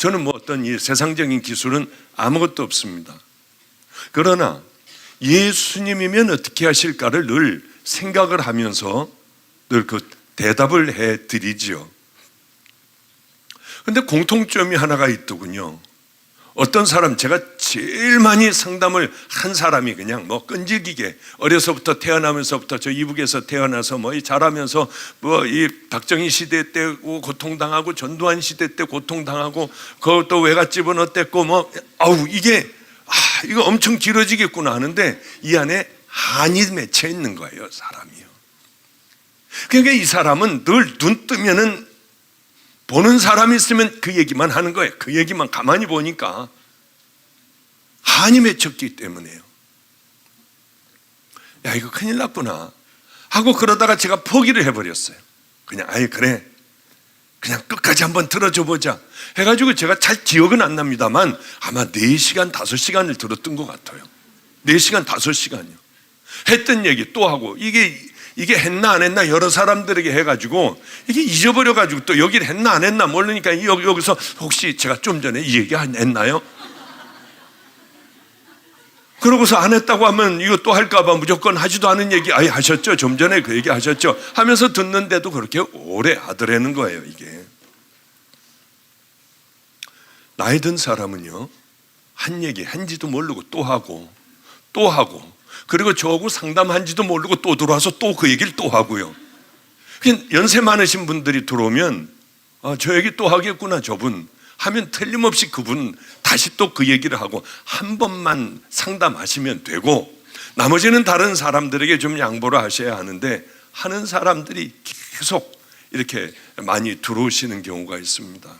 저는 뭐 어떤 이 세상적인 기술은 아무것도 없습니다. 그러나 예수님이면 어떻게 하실까를 늘 생각을 하면서 늘 그 대답을 해 드리지요. 근데 공통점이 하나가 있더군요. 어떤 사람, 제가 제일 많이 상담을 한 사람이 그냥 뭐 끈질기게 어려서부터 태어나면서부터 저 이북에서 태어나서 뭐 자라면서 뭐 이 박정희 시대 때 고통당하고 전두환 시대 때 고통당하고 그것도 외갓집은 어땠고 뭐 이거 엄청 길어지겠구나 하는데 이 안에 한이 맺혀 있는 거예요, 사람이요. 그러니까 이 사람은 늘 눈 뜨면은 보는 사람이 있으면 그 얘기만 하는 거예요. 그 얘기만 가만히 보니까 한이 맺혔기 때문에요. 야, 이거 큰일 났구나 하고 그러다가 제가 포기를 해버렸어요. 그냥 그래, 그냥 끝까지 한번 들어줘 보자 해가지고 제가 잘 기억은 안 납니다만 아마 4시간, 5시간을 들었던 것 같아요. 4시간, 5시간이요. 했던 얘기 또 하고 이게 했나 안 했나 여러 사람들에게 해가지고 이게 잊어버려가지고 또 여기를 했나 안 했나 모르니까 여기서 혹시 제가 좀 전에 이 얘기 했나요? 그러고서 안 했다고 하면 이거 또 할까봐 무조건 하지도 않은 얘기 하셨죠? 좀 전에 그 얘기 하셨죠? 하면서 듣는데도 그렇게 오래 하더라는 거예요. 이게 나이 든 사람은요, 한 얘기 한지도 모르고 또 하고 그리고 저하고 상담한지도 모르고 또 들어와서 또 그 얘기를 또 하고요. 연세 많으신 분들이 들어오면 저 얘기 또 하겠구나 저분 하면 틀림없이 그분 다시 또 그 얘기를 하고 한 번만 상담하시면 되고 나머지는 다른 사람들에게 좀 양보를 하셔야 하는데 하는 사람들이 계속 이렇게 많이 들어오시는 경우가 있습니다.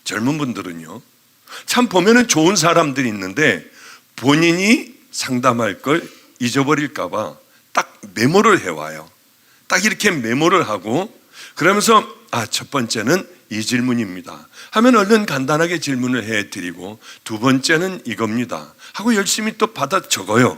젊은 분들은요, 참 보면은 좋은 사람들이 있는데 본인이 상담할 걸 잊어버릴까봐 딱 메모를 해와요. 딱 이렇게 메모를 하고 그러면서 첫 번째는 이 질문입니다 하면 얼른 간단하게 질문을 해드리고 두 번째는 이겁니다 하고 열심히 또 받아 적어요.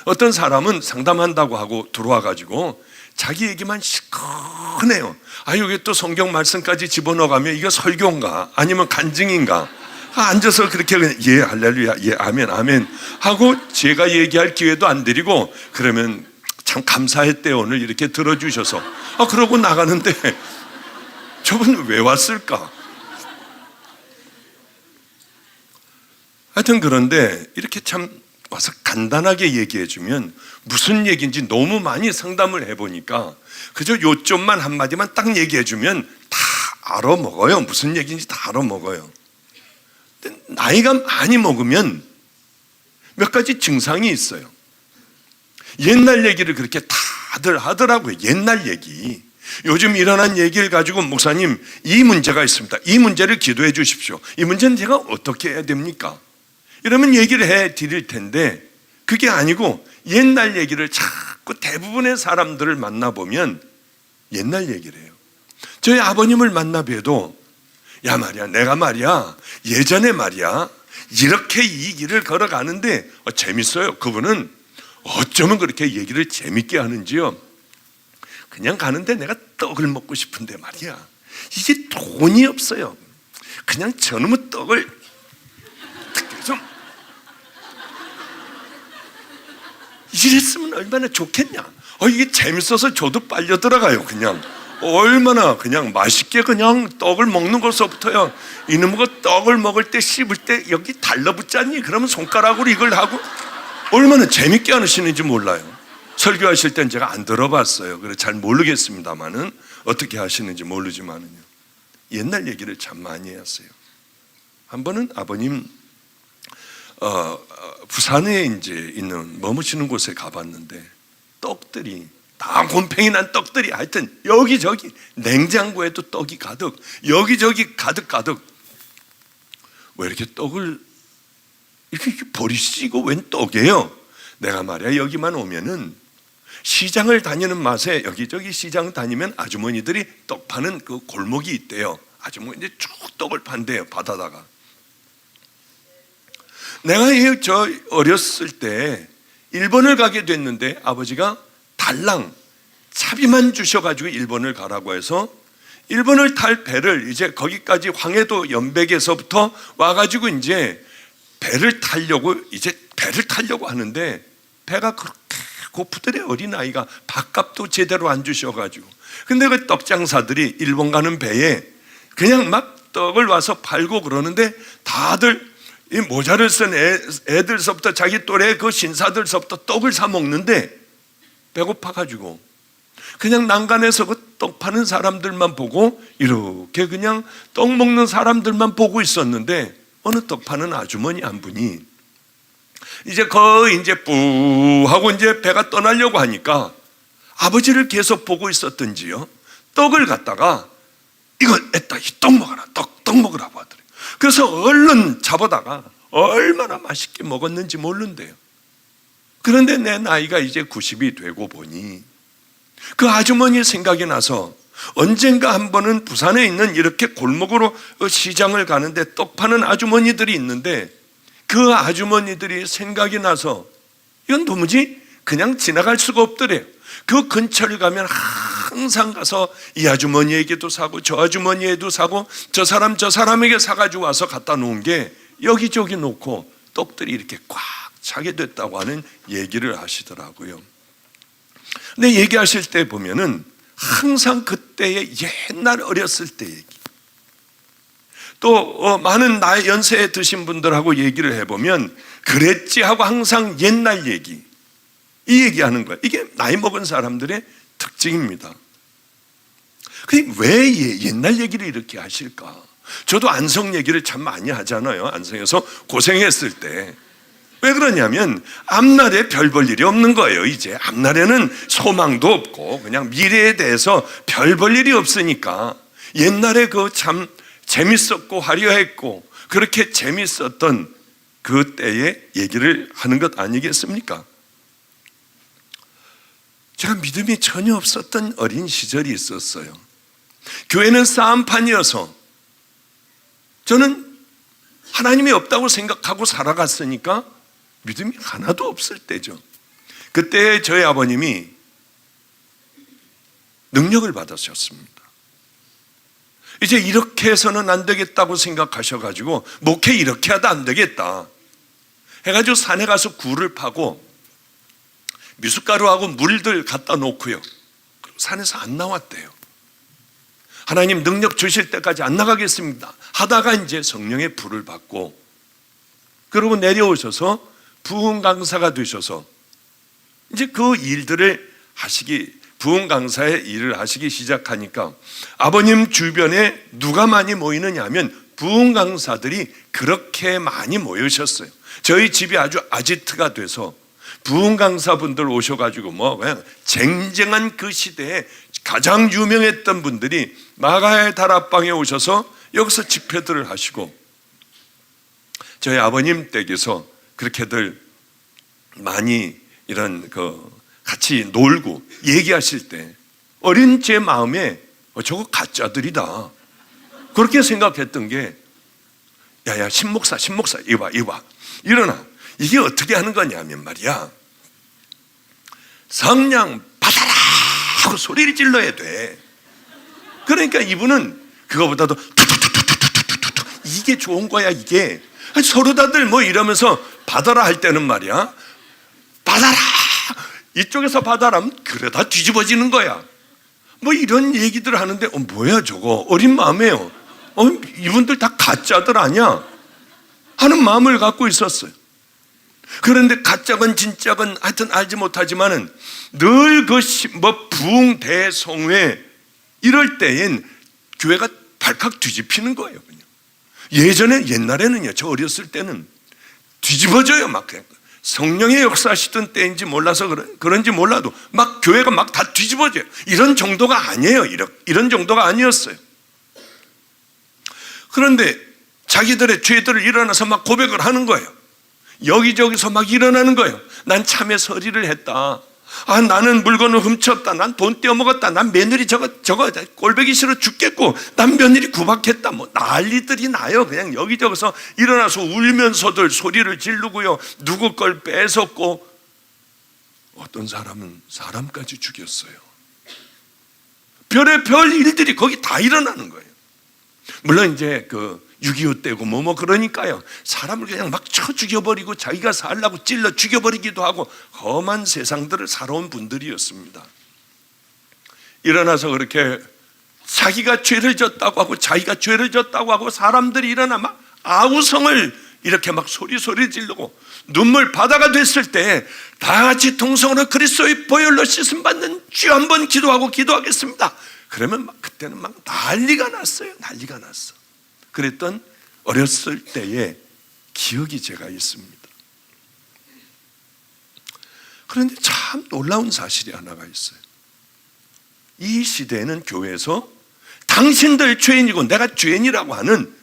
어떤 사람은 상담한다고 하고 들어와가지고 자기 얘기만 시큰해요. 여기 또 성경 말씀까지 집어넣어가면 이거 설교인가 아니면 간증인가 앉아서 그렇게 예 할렐루야 예 아멘 아멘 하고 제가 얘기할 기회도 안 드리고 그러면 참 감사했대요 오늘 이렇게 들어주셔서 그러고 나가는데 저분 왜 왔을까? 하여튼 그런데 이렇게 참 와서 간단하게 얘기해 주면 무슨 얘기인지 너무 많이 상담을 해보니까 그저 요점만 한마디만 딱 얘기해 주면 다 알아먹어요. 무슨 얘기인지 다 알아먹어요. 나이가 많이 먹으면 몇 가지 증상이 있어요. 옛날 얘기를 그렇게 다들 하더라고요. 옛날 얘기. 요즘 일어난 얘기를 가지고 목사님 이 문제가 있습니다. 이 문제를 기도해 주십시오. 이 문제는 제가 어떻게 해야 됩니까? 이러면 얘기를 해 드릴 텐데 그게 아니고 옛날 얘기를 자꾸 대부분의 사람들을 만나보면 옛날 얘기를 해요. 저희 아버님을 만나봬도 야 말이야 내가 말이야 예전에 말이야 이렇게 이 길을 걸어가는데 재밌어요. 그분은 어쩌면 그렇게 얘기를 재밌게 하는지요. 그냥 가는데 내가 떡을 먹고 싶은데 말이야 이게 돈이 없어요. 그냥 저놈의 떡을 좀 이랬으면 얼마나 좋겠냐. 이게 재밌어서 저도 빨려 들어가요. 그냥 얼마나 그냥 맛있게 그냥 떡을 먹는 것서부터요. 이놈의 떡을 먹을 때 씹을 때 여기 달라붙잖니 그러면 손가락으로 이걸 하고 얼마나 재밌게 하시는지 몰라요. 설교하실 땐 제가 안 들어봤어요. 그래서 잘 모르겠습니다만은 어떻게 하시는지 모르지만은요. 옛날 얘기를 참 많이 했어요. 한 번은 아버님 부산에 이제 있는 머무시는 곳에 가봤는데 떡들이 다 곰팡이 난 떡들이 하여튼 여기저기 냉장고에도 떡이 가득 여기저기 가득 왜 이렇게 떡을 이렇게 버리시고 웬 떡이에요? 내가 말이야 여기만 오면은 시장을 다니는 맛에 여기저기 시장 다니면 아주머니들이 떡 파는 그 골목이 있대요. 아주머니들이 쭉 떡을 판대요. 바다다가 내가 저 어렸을 때 일본을 가게 됐는데 아버지가 달랑 차비만 주셔가지고 일본을 가라고 해서 일본을 탈 배를 이제 거기까지 황해도 연백에서부터 와가지고 이제 배를 타려고 하는데 배가 그렇게 고프더래. 어린아이가 밥값도 제대로 안 주셔가지고. 근데 그 떡장사들이 일본 가는 배에 그냥 막 떡을 와서 팔고 그러는데 다들 이 모자를 쓴 애들서부터 자기 또래 그 신사들서부터 떡을 사 먹는데 배고파가지고 그냥 난간에서 그 떡 파는 사람들만 보고 이렇게 그냥 떡 먹는 사람들만 보고 있었는데 어느 떡 파는 아주머니 한 분이 이제 거의 이제 뿌 하고 이제 배가 떠나려고 하니까 아버지를 계속 보고 있었던지요, 떡을 갖다가 이거 애따 이 떡 먹어라, 떡 먹으라고 하더래요. 그래서 얼른 잡아다가 얼마나 맛있게 먹었는지 모른대요. 그런데 내 나이가 이제 90이 되고 보니 그 아주머니의 생각이 나서 언젠가 한 번은 부산에 있는 이렇게 골목으로 시장을 가는데 떡 파는 아주머니들이 있는데 그 아주머니들이 생각이 나서 이건 도무지 그냥 지나갈 수가 없더래요. 그 근처를 가면 항상 가서 이 아주머니에게도 사고 저 아주머니에도 사고 저 사람에게 사가지고 와서 갖다 놓은 게 여기저기 놓고 떡들이 이렇게 꽉 차게 됐다고 하는 얘기를 하시더라고요. 근데 얘기하실 때 보면은 항상 그때의 옛날 어렸을 때 얘기, 또 많은 나이 연세에 드신 분들하고 얘기를 해보면 그랬지 하고 항상 옛날 얘기, 이 얘기하는 거예요. 이게 나이 먹은 사람들의 특징입니다. 왜 옛날 얘기를 이렇게 하실까? 저도 안성 얘기를 참 많이 하잖아요. 안성에서 고생했을 때. 왜 그러냐면 앞날에 별 볼 일이 없는 거예요. 이제 앞날에는 소망도 없고 그냥 미래에 대해서 별 볼 일이 없으니까 옛날에 그 참 재밌었고 화려했고 그렇게 재밌었던 그 때의 얘기를 하는 것 아니겠습니까? 제가 믿음이 전혀 없었던 어린 시절이 있었어요. 교회는 싸움판이어서 저는 하나님이 없다고 생각하고 살아갔으니까 믿음이 하나도 없을 때죠. 그때 저희 아버님이 능력을 받으셨습니다. 이제 이렇게 해서는 안 되겠다고 생각하셔가지고 목회 이렇게 하다 안 되겠다 해가지고 산에 가서 굴을 파고 미숫가루하고 물들 갖다 놓고요, 산에서 안 나왔대요. 하나님 능력 주실 때까지 안 나가겠습니다 하다가 이제 성령의 불을 받고 그러고 내려오셔서 부흥 강사가 되셔서 이제 그 일들을 부흥 강사의 일을 하시기 시작하니까 아버님 주변에 누가 많이 모이느냐 하면 부흥 강사들이 그렇게 많이 모이셨어요. 저희 집이 아주 아지트가 돼서 부흥 강사분들 오셔가지고 뭐 그냥 쟁쟁한 그 시대에 가장 유명했던 분들이 마가의 다락방에 오셔서 여기서 집회들을 하시고 저희 아버님 댁에서 그렇게들 많이 이런 같이 놀고 얘기하실 때 어린 제 마음에 저거 가짜들이다 그렇게 생각했던 게, 야야 신목사 이거 봐 일어나, 이게 어떻게 하는 거냐면 말이야, 성령 받아라 하고 소리를 질러야 돼. 그러니까 이분은 그거보다도 툭툭툭툭툭툭툭 이게 좋은 거야. 이게 서로 다들 뭐 이러면서 받아라 할 때는 말이야, 받아라 이쪽에서 받아라 그러다 뒤집어지는 거야. 뭐 이런 얘기들 하는데 뭐야 저거, 어린 마음에요. 이분들 다 가짜들 아니야 하는 마음을 갖고 있었어요. 그런데 가짜건 진짜건 하여튼 알지 못하지만은 늘 부흥 대성회 이럴 때엔 교회가 발칵 뒤집히는 거예요. 그냥 옛날에는요, 저 어렸을 때는 뒤집어져요. 막 성령의 역사하시던 때인지 몰라서 그런지 몰라도 막 교회가 막 다 뒤집어져요. 이런 정도가 아니에요. 이런 정도가 아니었어요. 그런데 자기들의 죄들을 일어나서 막 고백을 하는 거예요. 여기저기서 막 일어나는 거예요. 난 참에 서리를 했다. 나는 물건을 훔쳤다. 난 돈 떼어먹었다. 난 며느리 저거 꼴보기 싫어 죽겠고, 난 며느리 구박했다. 뭐 난리들이 나요. 그냥 여기저기서 일어나서 울면서들 소리를 지르고요, 누구 걸 뺏었고, 어떤 사람은 사람까지 죽였어요. 별의별 일들이 거기 다 일어나는 거예요. 물론 이제 6.25 때고 뭐 그러니까요. 사람을 그냥 막 쳐 죽여버리고 자기가 살라고 찔러 죽여버리기도 하고 험한 세상들을 살아온 분들이었습니다. 일어나서 그렇게 자기가 죄를 졌다고 하고 자기가 죄를 졌다고 하고 사람들이 일어나 막 아우성을 이렇게 막 소리 지르고 눈물 바다가 됐을 때 다 같이 통성으로 그리스도의 보혈로 씻음 받는 주 한번 기도하겠습니다. 그러면 그때는 막 난리가 났어요. 난리가 났어. 그랬던 어렸을 때의 기억이 제가 있습니다. 그런데 참 놀라운 사실이 하나가 있어요. 이 시대에는 교회에서 당신들 죄인이고 내가 죄인이라고 하는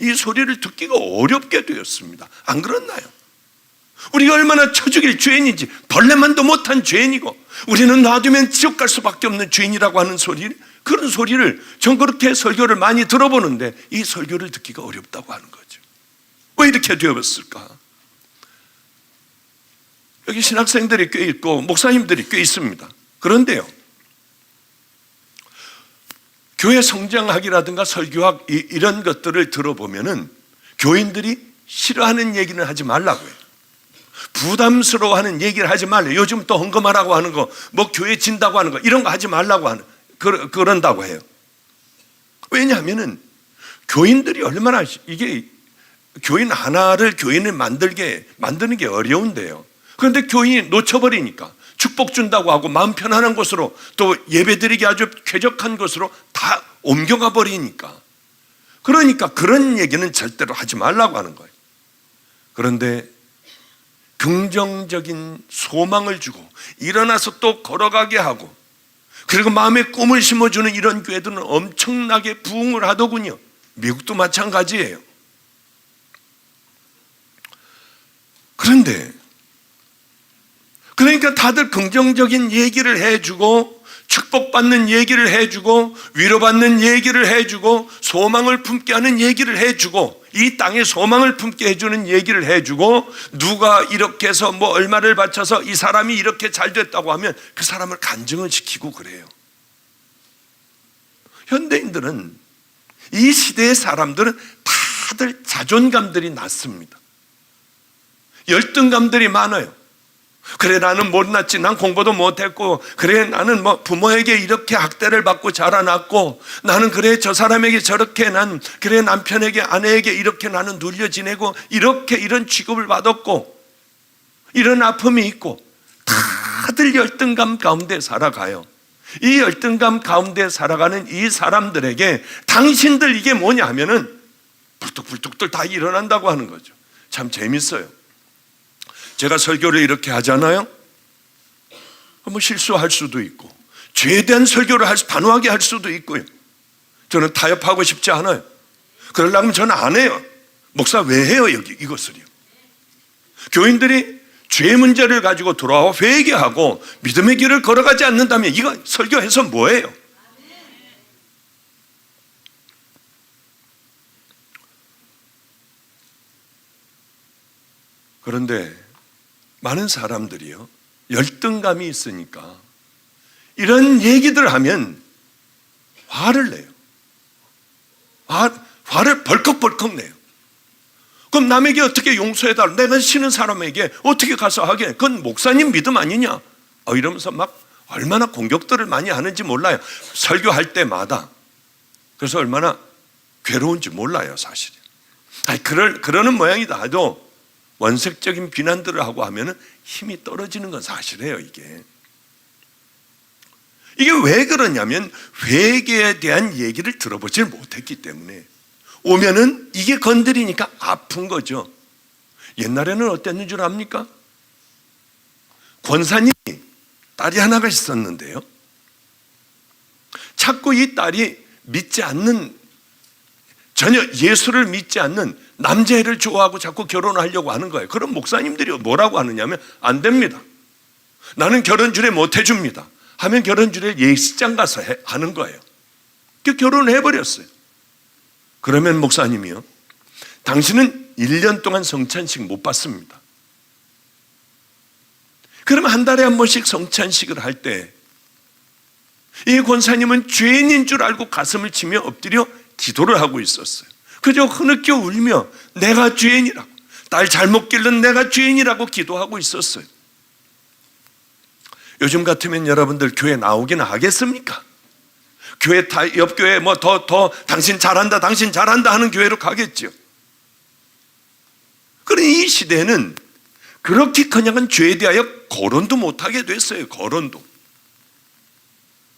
이 소리를 듣기가 어렵게 되었습니다. 안 그렇나요? 우리가 얼마나 쳐죽일 죄인인지, 벌레만도 못한 죄인이고 우리는 놔두면 지옥 갈 수밖에 없는 죄인이라고 하는 그런 소리를 전 그렇게 설교를 많이 들어보는데 이 설교를 듣기가 어렵다고 하는 거죠. 왜 이렇게 되었을까? 여기 신학생들이 꽤 있고 목사님들이 꽤 있습니다. 그런데요, 교회 성장학이라든가 설교학 이런 것들을 들어보면은 교인들이 싫어하는 얘기는 하지 말라고 해요. 부담스러워하는 얘기를 하지 말래요. 요즘 또 헌금하라고 하는 거, 뭐 교회 진다고 하는 거 이런 거 하지 말라고 하는 그런다고 해요. 왜냐하면은 교인들이 얼마나 이게 교인 하나를 교인을 만드는 게 어려운데요. 그런데 교인이 놓쳐버리니까 축복 준다고 하고 마음 편안한 곳으로 또 예배드리기 아주 쾌적한 곳으로 다 옮겨가 버리니까, 그러니까 그런 얘기는 절대로 하지 말라고 하는 거예요. 그런데 긍정적인 소망을 주고 일어나서 또 걸어가게 하고 그리고 마음에 꿈을 심어주는 이런 교회들은 엄청나게 부흥을 하더군요. 미국도 마찬가지예요. 그러니까 다들 긍정적인 얘기를 해주고 축복받는 얘기를 해주고 위로받는 얘기를 해주고 소망을 품게 하는 얘기를 해주고 이 땅에 소망을 품게 해주는 얘기를 해주고 누가 이렇게 해서 뭐 얼마를 바쳐서 이 사람이 이렇게 잘 됐다고 하면 그 사람을 간증을 시키고 그래요. 현대인들은, 이 시대의 사람들은 다들 자존감들이 낮습니다. 열등감들이 많아요. 그래, 나는 못났지, 난 공부도 못했고, 그래, 나는 뭐 부모에게 이렇게 학대를 받고 자라났고, 나는 그래, 저 사람에게 저렇게, 그래, 남편에게 아내에게 이렇게 나는 눌려 지내고, 이렇게 이런 취급을 받았고, 이런 아픔이 있고, 다들 열등감 가운데 살아가요. 이 열등감 가운데 살아가는 이 사람들에게 당신들 이게 뭐냐 하면은 불뚝불뚝들 다 일어난다고 하는 거죠. 참 재밌어요. 제가 설교를 이렇게 하잖아요. 뭐 실수할 수도 있고 죄에 대한 설교를 단호하게 할 수도 있고요. 저는 타협하고 싶지 않아요. 그러려면 저는 안 해요. 목사 왜 해요 이것을요? 교인들이 죄 문제를 가지고 돌아와 회개하고 믿음의 길을 걸어가지 않는다면 이거 설교해서 뭐예요? 그런데 많은 사람들이요, 열등감이 있으니까 이런 얘기들 하면 화를 내요. 화를 벌컥벌컥 내요. 그럼 남에게 어떻게 용서해달라, 내가 싫은 사람에게 어떻게 가서 하게, 그건 목사님 믿음 아니냐, 이러면서 막 얼마나 공격들을 많이 하는지 몰라요. 설교할 때마다. 그래서 얼마나 괴로운지 몰라요 사실은. 그러는 모양이다 해도 원색적인 비난들을 하고 하면은 힘이 떨어지는 건 사실이에요. 이게 왜 그러냐면 회개에 대한 얘기를 들어보질 못했기 때문에 오면은 이게 건드리니까 아픈 거죠. 옛날에는 어땠는 줄 압니까? 권사님이 딸이 하나가 있었는데요, 자꾸 이 딸이 전혀 예수를 믿지 않는 남자애를 좋아하고 자꾸 결혼하려고 하는 거예요. 그럼 목사님들이 뭐라고 하느냐면 안 됩니다. 나는 결혼주례 못 해줍니다. 하면 결혼주례 예식장 가서 하는 거예요. 결혼을 해버렸어요. 그러면 목사님이요, 당신은 1년 동안 성찬식 못 받습니다. 그러면 한 달에 한 번씩 성찬식을 할 때 이 권사님은 죄인인 줄 알고 가슴을 치며 엎드려 기도를 하고 있었어요. 그저 흐느껴 울며 내가 죄인이라고, 딸 잘못 길른 내가 죄인이라고 기도하고 있었어요. 요즘 같으면 여러분들 교회 나오기는 하겠습니까? 교회 옆 교회 뭐 더 당신 잘한다 당신 잘한다 하는 교회로 가겠죠. 그러니 이 시대는 그렇게커녕 죄에 대하여 거론도 못하게 됐어요. 거론도.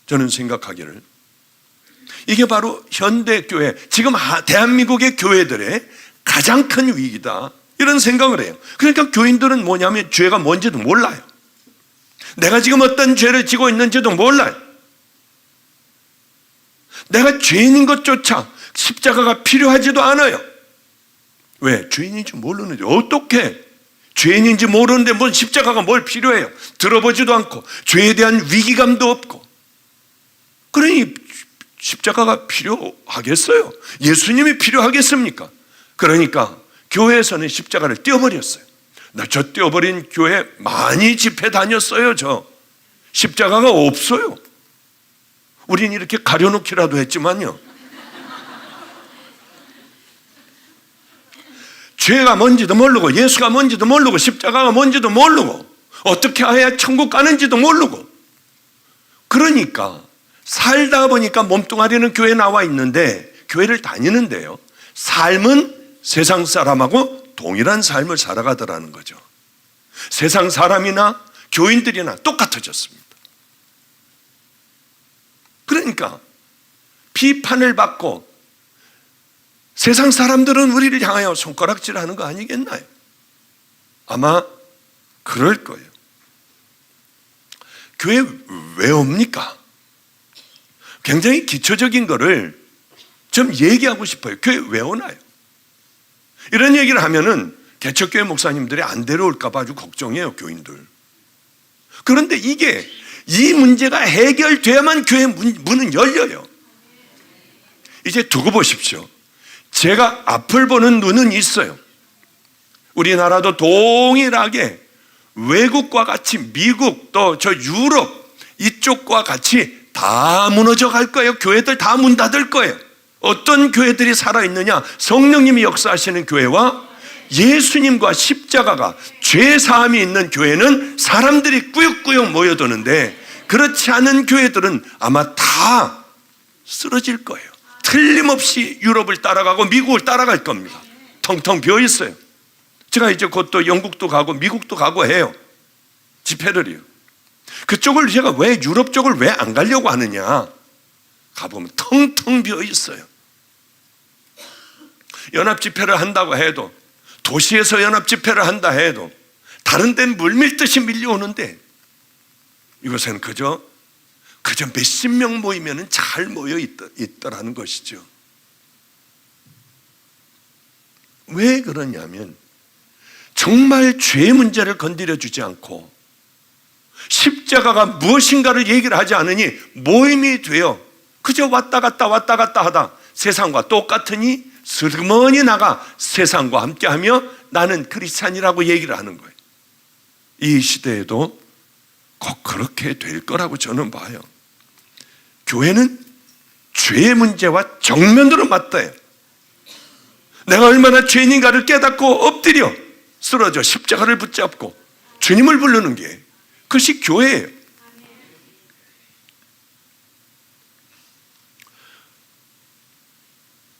저는 생각하기를 이게 바로 현대교회, 지금 대한민국의 교회들의 가장 큰 위기다, 이런 생각을 해요. 그러니까 교인들은 뭐냐면 죄가 뭔지도 몰라요. 내가 지금 어떤 죄를 지고 있는지도 몰라요. 내가 죄인인 것조차 십자가가 필요하지도 않아요. 왜? 죄인인지 모르는데 어떻게 죄인인지 모르는데 뭔 십자가가 뭘 필요해요? 들어보지도 않고 죄에 대한 위기감도 없고. 그러니 십자가가 필요하겠어요? 예수님이 필요하겠습니까? 그러니까 교회에서는 십자가를 떼어버렸어요. 저 떼어버린 교회 많이 집회 다녔어요. 저 십자가가 없어요. 우린 이렇게 가려놓기라도 했지만요, 죄가 뭔지도 모르고 예수가 뭔지도 모르고 십자가가 뭔지도 모르고 어떻게 해야 천국 가는지도 모르고, 그러니까 살다 보니까 몸뚱아리는 교회에 나와 있는데 교회를 다니는데요, 삶은 세상 사람하고 동일한 삶을 살아가더라는 거죠. 세상 사람이나 교인들이나 똑같아졌습니다. 그러니까 비판을 받고 세상 사람들은 우리를 향하여 손가락질하는 거 아니겠나요? 아마 그럴 거예요. 교회 왜 옵니까? 굉장히 기초적인 거를 좀 얘기하고 싶어요. 교회 왜 오나요? 이런 얘기를 하면은 개척교회 목사님들이 안 데려올까 봐 아주 걱정해요, 교인들. 그런데 이 문제가 해결돼야만 교회 문은 열려요. 이제 두고 보십시오. 제가 앞을 보는 눈은 있어요. 우리나라도 동일하게 외국과 같이 미국 또 저 유럽 이쪽과 같이 다 무너져 갈 거예요. 교회들 다 문 닫을 거예요. 어떤 교회들이 살아있느냐? 성령님이 역사하시는 교회와 예수님과 십자가가 죄사함이 있는 교회는 사람들이 꾸역꾸역 모여드는데, 그렇지 않은 교회들은 아마 다 쓰러질 거예요. 틀림없이 유럽을 따라가고 미국을 따라갈 겁니다. 텅텅 비어 있어요. 제가 이제 곧 또 영국도 가고 미국도 가고 해요. 집회를요. 그쪽을 제가 왜 유럽 쪽을 왜 안 가려고 하느냐? 가보면 텅텅 비어 있어요. 연합 집회를 한다고 해도, 도시에서 연합 집회를 한다 해도 다른 데는 물밀듯이 밀려오는데 이곳에는 그저 몇십 명 모이면 잘 모여 있더라는 것이죠. 왜 그러냐면 정말 죄의 문제를 건드려 주지 않고 십자가가 무엇인가를 얘기를 하지 않으니 모임이 되어 그저 왔다 갔다 하다 세상과 똑같으니 슬그머니 나가 세상과 함께하며 나는 크리스찬이라고 얘기를 하는 거예요. 이 시대에도 꼭 그렇게 될 거라고 저는 봐요. 교회는 죄의 문제와 정면으로 맞닿아요. 내가 얼마나 죄인인가를 깨닫고 엎드려 쓰러져 십자가를 붙잡고 주님을 부르는 게 그것이 교회예요.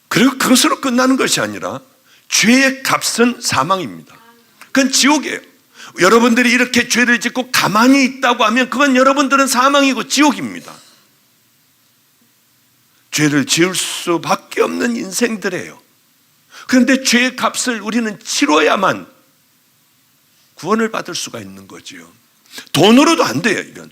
그리고 그것으로 끝나는 것이 아니라 죄의 값은 사망입니다. 그건 지옥이에요. 여러분들이 이렇게 죄를 짓고 가만히 있다고 하면 그건 여러분들은 사망이고 지옥입니다. 죄를 지을 수밖에 없는 인생들이에요. 그런데 죄의 값을 우리는 치러야만 구원을 받을 수가 있는 거지요. 돈으로도 안 돼요. 이건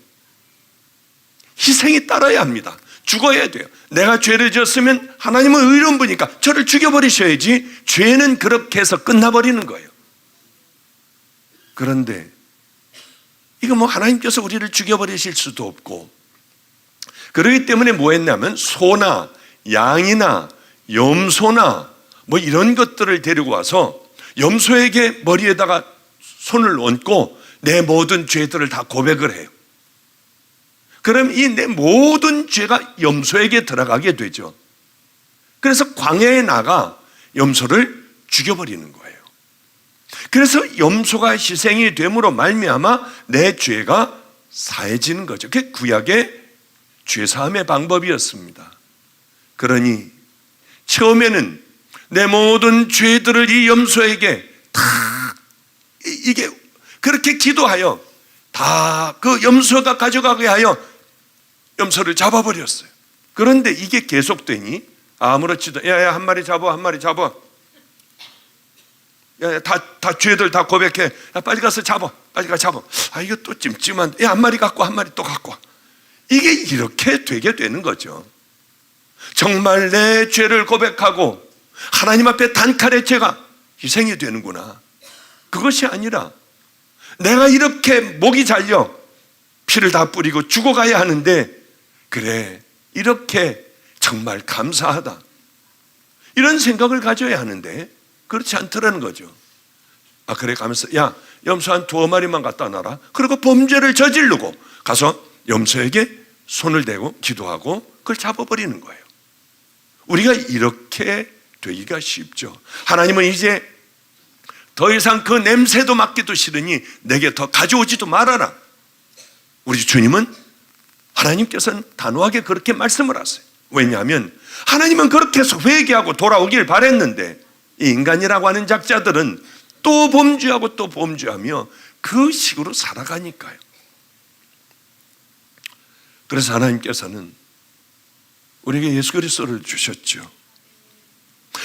희생이 따라야 합니다. 죽어야 돼요. 내가 죄를 지었으면 하나님은 의로운 분이니까 저를 죽여버리셔야지, 죄는 그렇게 해서 끝나버리는 거예요. 그런데 이거 뭐 하나님께서 우리를 죽여버리실 수도 없고, 그렇기 때문에 뭐 했냐면 소나 양이나 염소나 뭐 이런 것들을 데리고 와서 염소에게 머리에다가 손을 얹고 내 모든 죄들을 다 고백을 해요. 그럼 이 내 모든 죄가 염소에게 들어가게 되죠. 그래서 광야에 나가 염소를 죽여버리는 거예요. 그래서 염소가 희생이 됨으로 말미암아 내 죄가 사해지는 거죠. 그게 구약의 죄사함의 방법이었습니다. 그러니 처음에는 내 모든 죄들을 이 염소에게 다 이게 그렇게 기도하여 다 그 염소가 가져가게 하여 염소를 잡아버렸어요. 그런데 이게 계속되니 아무렇지도 야야 한 마리 잡아, 한 마리 잡아. 야, 다 죄들 다 고백해. 야, 빨리 가서 잡아, 빨리 가서 잡아. 아, 이거 또 찜찜한. 야, 한 마리 갖고 한 마리 또 갖고 와. 이게 이렇게 되게 되는 거죠. 정말 내 죄를 고백하고 하나님 앞에 단칼에 죄가 희생이 되는구나. 그것이 아니라 내가 이렇게 목이 잘려 피를 다 뿌리고 죽어가야 하는데, 그래 이렇게 정말 감사하다 이런 생각을 가져야 하는데 그렇지 않더라는 거죠. 아, 그래 가면서 야, 염소 한 2마리만 갖다 놔라. 그리고 범죄를 저지르고 가서 염소에게 손을 대고 기도하고 그걸 잡아버리는 거예요. 우리가 이렇게 되기가 쉽죠. 하나님은 이제 더 이상 그 냄새도 맡기도 싫으니 내게 더 가져오지도 말아라. 우리 주님은, 하나님께서는 단호하게 그렇게 말씀을 하세요. 왜냐하면 하나님은 그렇게 해서 회개하고 돌아오길 바랬는데 이 인간이라고 하는 작자들은 또 범죄하고 또 범죄하며 그 식으로 살아가니까요. 그래서 하나님께서는 우리에게 예수 그리스도를 주셨죠.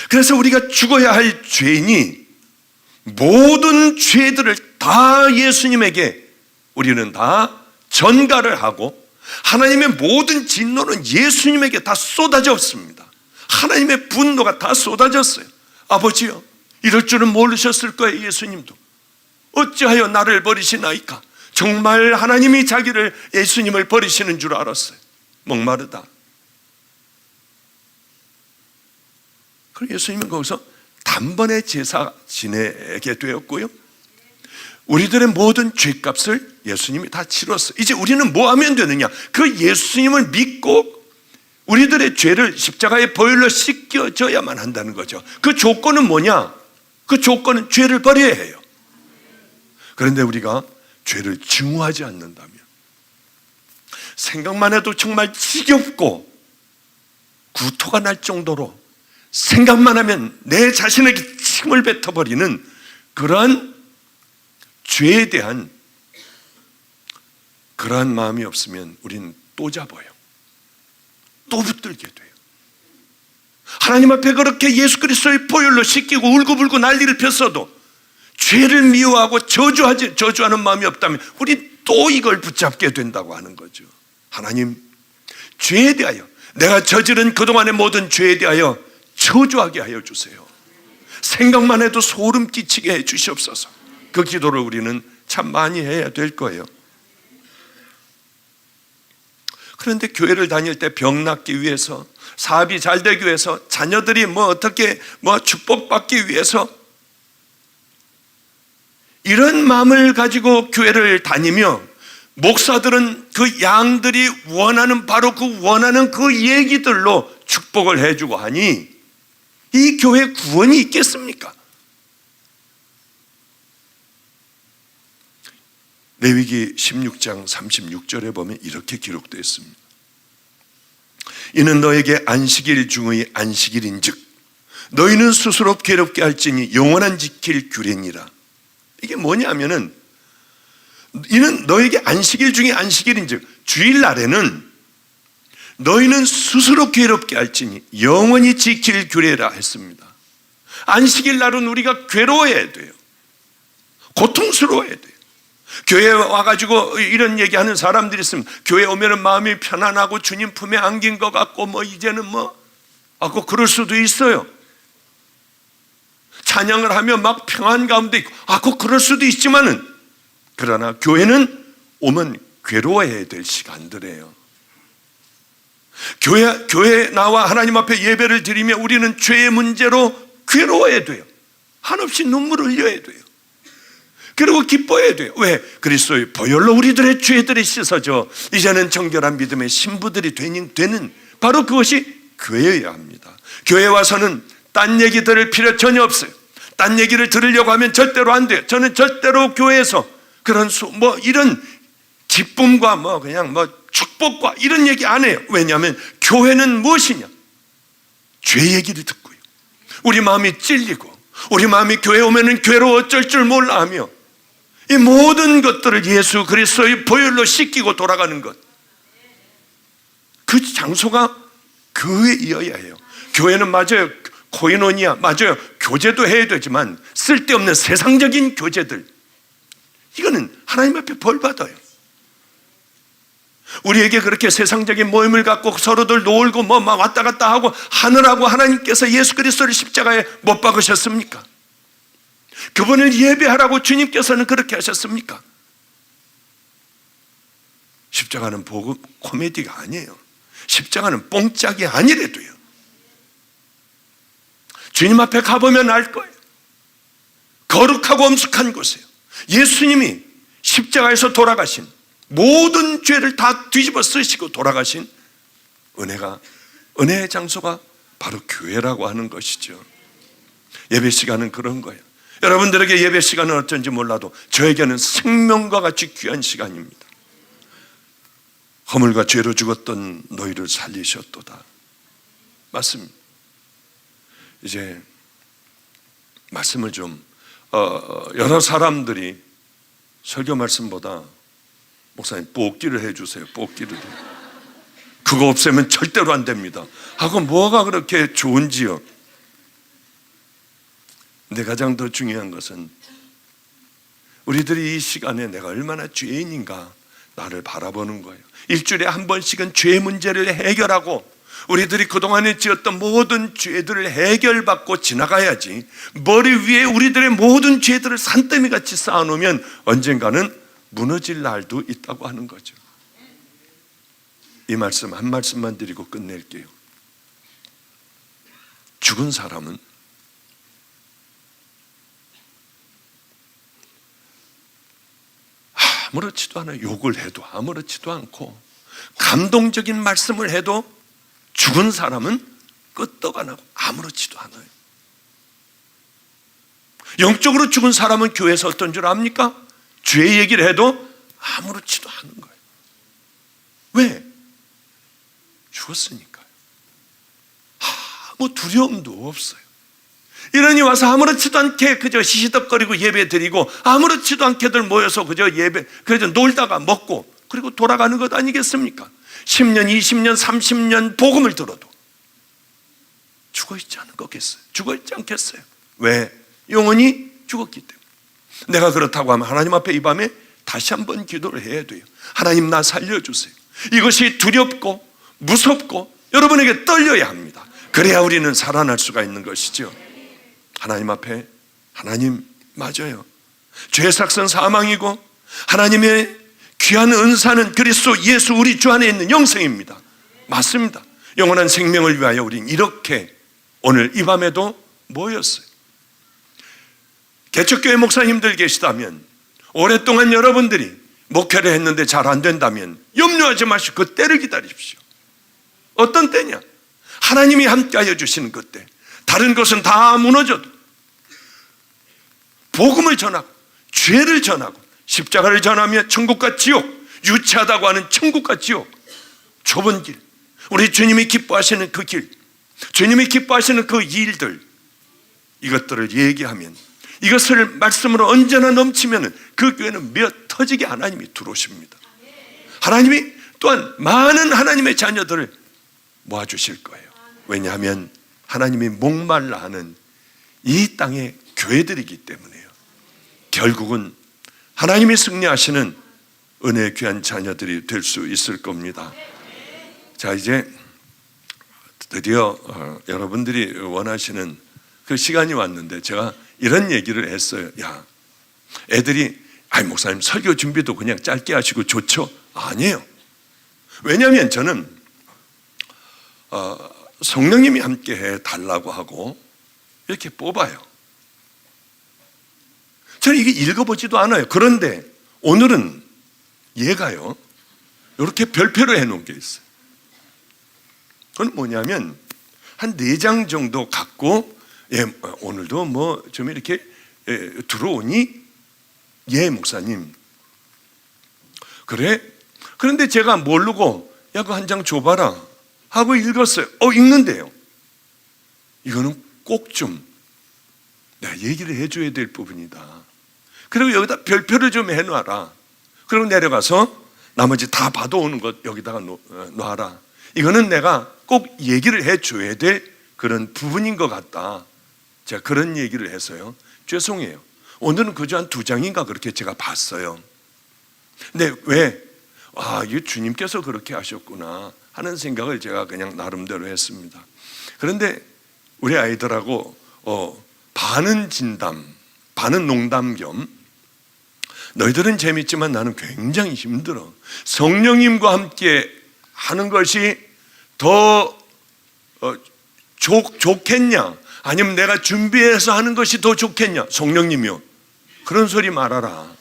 그래서 우리가 죽어야 할 죄인이 모든 죄들을 다 예수님에게 우리는 다 전가를 하고 하나님의 모든 진노는 예수님에게 다 쏟아졌습니다. 하나님의 분노가 다 쏟아졌어요. 아버지요, 이럴 줄은 모르셨을 거예요. 예수님도 어찌하여 나를 버리시나이까. 정말 하나님이 자기를, 예수님을 버리시는 줄 알았어요. 목마르다. 그리고 예수님은 거기서 단번에 제사 지내게 되었고요, 우리들의 모든 죄값을 예수님이 다 치렀어요. 이제 우리는 뭐 하면 되느냐? 그 예수님을 믿고 우리들의 죄를 십자가의 보혈로 씻겨져야만 한다는 거죠. 그 조건은 뭐냐? 그 조건은 죄를 버려야 해요. 그런데 우리가 죄를 증오하지 않는다면, 생각만 해도 정말 지겹고 구토가 날 정도로 생각만 하면 내 자신에게 침을 뱉어버리는 그러한 죄에 대한 그러한 마음이 없으면 우리는 또 잡아요. 또 붙들게 돼요. 하나님 앞에 그렇게 예수 그리스도의 보혈로 씻기고 울고불고 난리를 폈어도 죄를 미워하고 저주하는 마음이 없다면 우리 또 이걸 붙잡게 된다고 하는 거죠. 하나님, 죄에 대하여, 내가 저지른 그동안의 모든 죄에 대하여 저주하게 하여 주세요. 생각만 해도 소름 끼치게 해 주시옵소서. 그 기도를 우리는 참 많이 해야 될 거예요. 그런데 교회를 다닐 때 병 낫기 위해서, 사업이 잘 되기 위해서, 자녀들이 어떻게 축복받기 위해서 이런 마음을 가지고 교회를 다니며 목사들은 그 양들이 원하는, 바로 그 원하는 그 얘기들로 축복을 해주고 하니 이 교회에 구원이 있겠습니까? 레위기 16장 36절에 보면 이렇게 기록되어 있습니다. 이는 너에게 안식일 중의 안식일인즉 너희는 스스로 괴롭게 할지니 영원한 지킬 규례니라. 이게 뭐냐면은, 이는 너에게 안식일 중에 안식일인즉, 주일날에는 너희는 스스로 괴롭게 할지니 영원히 지킬 규례라 했습니다. 안식일 날은 우리가 괴로워해야 돼요. 고통스러워해야 돼요. 교회에 와가지고 이런 얘기하는 사람들이 있습니다. 교회 오면은 마음이 편안하고 주님 품에 안긴 것 같고 이제는 꼭 그럴 수도 있어요. 찬양을 하면 막 평안 가운데 있고 꼭 그럴 수도 있지만은, 그러나 교회는 오면 괴로워해야 될 시간들이에요. 교회 나와 하나님 앞에 예배를 드리며 우리는 죄의 문제로 괴로워해야 돼요. 한없이 눈물을 흘려야 돼요. 그리고 기뻐해야 돼요. 왜? 그리스도의 보혈로 우리들의 죄들이 씻어져 이제는 정결한 믿음의 신부들이 되는 바로 그것이 교회여야 합니다. 교회 와서는 딴 얘기 들을 필요 전혀 없어요. 딴 얘기를 들으려고 하면 절대로 안 돼요. 저는 절대로 교회에서 그런 이런 기쁨과 그냥 축복과 이런 얘기 안 해요. 왜냐하면 교회는 무엇이냐? 죄 얘기를 듣고요. 우리 마음이 찔리고 우리 마음이 교회 오면은 괴로워 어쩔 줄 몰라 하며 이 모든 것들을 예수 그리스도의 보혈로 씻기고 돌아가는 것, 그 장소가 교회이어야 해요. 교회는 맞아요, 코이노니아 맞아요, 교제도 해야 되지만 쓸데없는 세상적인 교제들, 이거는 하나님 앞에 벌 받아요. 우리에게 그렇게 세상적인 모임을 갖고 서로들 놀고 막 왔다 갔다 하고 하느라고 하나님께서 예수 그리스도를 십자가에 못 박으셨습니까? 그분을 예배하라고 주님께서는 그렇게 하셨습니까? 십자가는 코미디가 아니에요. 십자가는 뽕짝이 아니래도요. 주님 앞에 가보면 알 거예요. 거룩하고 엄숙한 곳이에요. 예수님이 십자가에서 돌아가신, 모든 죄를 다 뒤집어 쓰시고 돌아가신 은혜의 장소가 바로 교회라고 하는 것이죠. 예배 시간은 그런 거예요. 여러분들에게 예배 시간은 어쩐지 몰라도 저에게는 생명과 같이 귀한 시간입니다. 허물과 죄로 죽었던 너희를 살리셨도다. 맞습니다. 이제 말씀을 좀 여러 사람들이 설교 말씀보다 목사님 뽑기를 해주세요. 뽑기를. 그거 없애면 절대로 안 됩니다 하고 뭐가 그렇게 좋은지요. 근데 가장 더 중요한 것은 우리들이 이 시간에 내가 얼마나 죄인인가 나를 바라보는 거예요. 일주일에 한 번씩은 죄 문제를 해결하고 우리들이 그동안에 지었던 모든 죄들을 해결받고 지나가야지, 머리 위에 우리들의 모든 죄들을 산더미같이 쌓아놓으면 언젠가는 무너질 날도 있다고 하는 거죠. 이 말씀 한 말씀만 드리고 끝낼게요. 죽은 사람은 아무렇지도 않아요. 욕을 해도 아무렇지도 않고 감동적인 말씀을 해도 죽은 사람은 끄떡 안 하고 아무렇지도 않아요. 영적으로 죽은 사람은 교회에서 어떤 줄 압니까? 죄 얘기를 해도 아무렇지도 않은 거예요. 왜? 죽었으니까요. 아무 두려움도 없어요. 이러니 와서 아무렇지도 않게 그저 시시덕거리고 예배 드리고 아무렇지도 않게들 모여서 그저 놀다가 먹고 그리고 돌아가는 것 아니겠습니까? 10년, 20년, 30년 복음을 들어도 죽어있지 않은 거겠어요? 죽어있지 않겠어요? 왜? 영혼이 죽었기 때문에. 내가 그렇다고 하면 하나님 앞에 이 밤에 다시 한번 기도를 해야 돼요. 하나님, 나 살려주세요. 이것이 두렵고 무섭고 여러분에게 떨려야 합니다. 그래야 우리는 살아날 수가 있는 것이죠. 하나님 앞에, 하나님 맞아요, 죄의 삭은 사망이고 하나님의 귀한 은사는 그리스도 예수 우리 주 안에 있는 영생입니다. 맞습니다. 영원한 생명을 위하여 우린 이렇게 오늘 이 밤에도 모였어요. 개척교회 목사님들 계시다면, 오랫동안 여러분들이 목회를 했는데 잘 안 된다면 염려하지 마시고 그 때를 기다리십시오. 어떤 때냐? 하나님이 함께하여 주시는 그때. 다른 것은 다 무너져도 복음을 전하고 죄를 전하고 십자가를 전하며 천국과 지옥, 유치하다고 하는 천국과 지옥, 좁은 길, 우리 주님이 기뻐하시는 그 길, 주님이 기뻐하시는 그 일들, 이것들을 얘기하면, 이것을 말씀으로 언제나 넘치면 그 교회는 몇 터지게 하나님이 들어오십니다. 하나님이 또한 많은 하나님의 자녀들을 모아주실 거예요. 왜냐하면 하나님이 목말라 하는 이 땅의 교회들이기 때문에요. 결국은 하나님이 승리하시는 은혜의 귀한 자녀들이 될 수 있을 겁니다. 자, 이제 드디어 여러분들이 원하시는 그 시간이 왔는데 제가 이런 얘기를 했어요. 야, 애들이 목사님 설교 준비도 그냥 짧게 하시고 좋죠? 아니에요. 왜냐하면 저는 성령님이 함께 해달라고 하고 이렇게 뽑아요. 저는 이게 읽어보지도 않아요. 그런데 오늘은 얘가요, 이렇게 별표로 해놓은 게 있어요. 그건 뭐냐면 한 4장 정도 갖고, 오늘도 뭐 좀 이렇게 들어오니, 목사님. 그래? 그런데 제가 모르고 야, 그거 한 장 줘봐라 하고 읽었어요. 읽는데요. 이거는 꼭 좀 내가 얘기를 해줘야 될 부분이다. 그리고 여기다 별표를 좀 해놔라. 그리고 내려가서 나머지 다 받아오는 것 여기다가 놔라. 이거는 내가 꼭 얘기를 해줘야 될 그런 부분인 것 같다. 제가 그런 얘기를 해서요, 죄송해요. 오늘은 그저 한 2장인가 그렇게 제가 봤어요. 근데 왜? 이게 주님께서 그렇게 하셨구나 하는 생각을 제가 그냥 나름대로 했습니다. 그런데 우리 아이들하고 반은 진담, 반은 농담 겸, 너희들은 재밌지만 나는 굉장히 힘들어. 성령님과 함께 하는 것이 더 좋겠냐, 아니면 내가 준비해서 하는 것이 더 좋겠냐? 성령님이요, 그런 소리 말아라.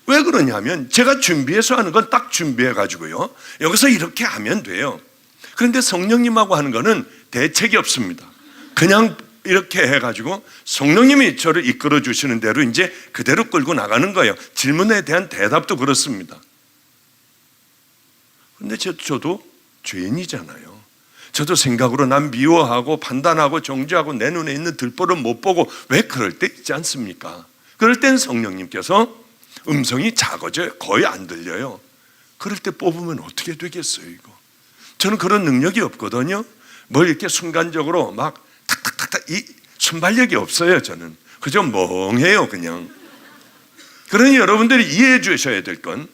왜 그러냐면 제가 준비해서 하는 건 딱 준비해 가지고요, 여기서 이렇게 하면 돼요. 그런데 성령님하고 하는 거는 대책이 없습니다. 그냥 이렇게 해가지고 성령님이 저를 이끌어 주시는 대로 이제 그대로 끌고 나가는 거예요. 질문에 대한 대답도 그렇습니다. 그런데 저도 죄인이잖아요. 저도 생각으로 난 미워하고 판단하고 정죄하고 내 눈에 있는 들보를 못 보고, 왜 그럴 때 있지 않습니까? 그럴 땐 성령님께서 음성이 작아져요. 거의 안 들려요. 그럴 때 뽑으면 어떻게 되겠어요, 이거? 저는 그런 능력이 없거든요. 뭘 이렇게 순간적으로 막 탁탁탁탁, 이 순발력이 없어요. 저는 그저 멍해요, 그냥. 그러니 여러분들이 이해해 주셔야 될 건,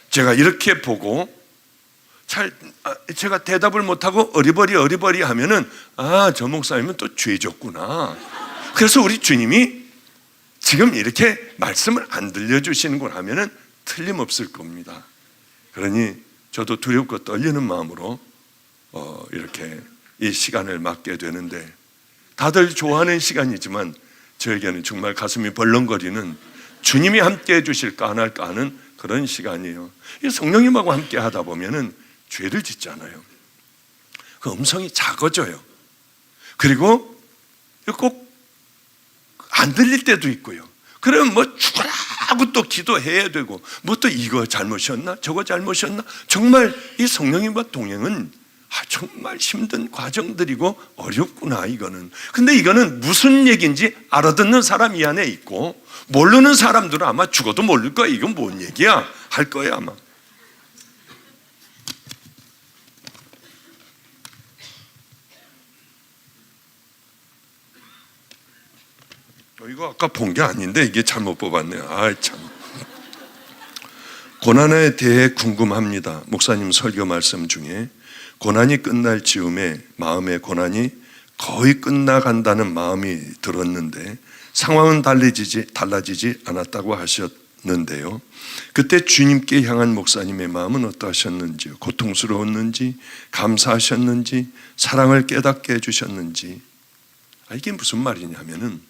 제가 이렇게 보고 제가 대답을 못하고 어리버리 하면은, 저 목사님은 또 죄졌구나. 그래서 우리 주님이 지금 이렇게 말씀을 안 들려주시는걸 하면은 틀림없을 겁니다. 그러니 저도 두렵고 떨리는 마음으로 이렇게 이 시간을 맞게 되는데, 다들 좋아하는 시간이지만 저에게는 정말 가슴이 벌렁거리는, 주님이 함께 해주실까 안 할까 하는 그런 시간이에요. 이 성령님하고 함께 하다 보면은 죄를 짓잖아요. 그 음성이 작아져요. 그리고 꼭 안 들릴 때도 있고요. 그러면 뭐 죽으라고 또 기도해야 되고, 뭐 또 이거 잘못이었나 저거 잘못이었나. 정말 이 성령님과 동행은 정말 힘든 과정들이고 어렵구나, 이거는. 근데 이거는 무슨 얘기인지 알아듣는 사람 이 안에 있고, 모르는 사람들은 아마 죽어도 모를 거야. 이건 뭔 얘기야 할 거야 아마. 이거 아까 본 게 아닌데 이게 잘못 뽑았네요. 참. 고난에 대해 궁금합니다. 목사님 설교 말씀 중에 고난이 끝날 즈음에 마음의 고난이 거의 끝나간다는 마음이 들었는데 상황은 달라지지 않았다고 하셨는데요. 그때 주님께 향한 목사님의 마음은 어떠하셨는지요? 고통스러웠는지, 감사하셨는지, 사랑을 깨닫게 해주셨는지. 이게 무슨 말이냐면은,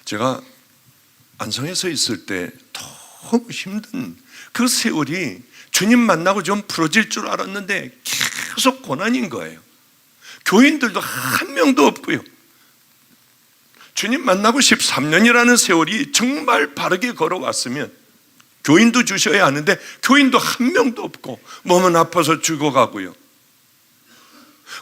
제가 안성에서 있을 때 너무 힘든 그 세월이 주님 만나고 좀 풀어질 줄 알았는데 계속 고난인 거예요. 교인들도 한 명도 없고요. 주님 만나고 13년이라는 세월이 정말 바르게 걸어왔으면 교인도 주셔야 하는데 교인도 한 명도 없고, 몸은 아파서 죽어가고요.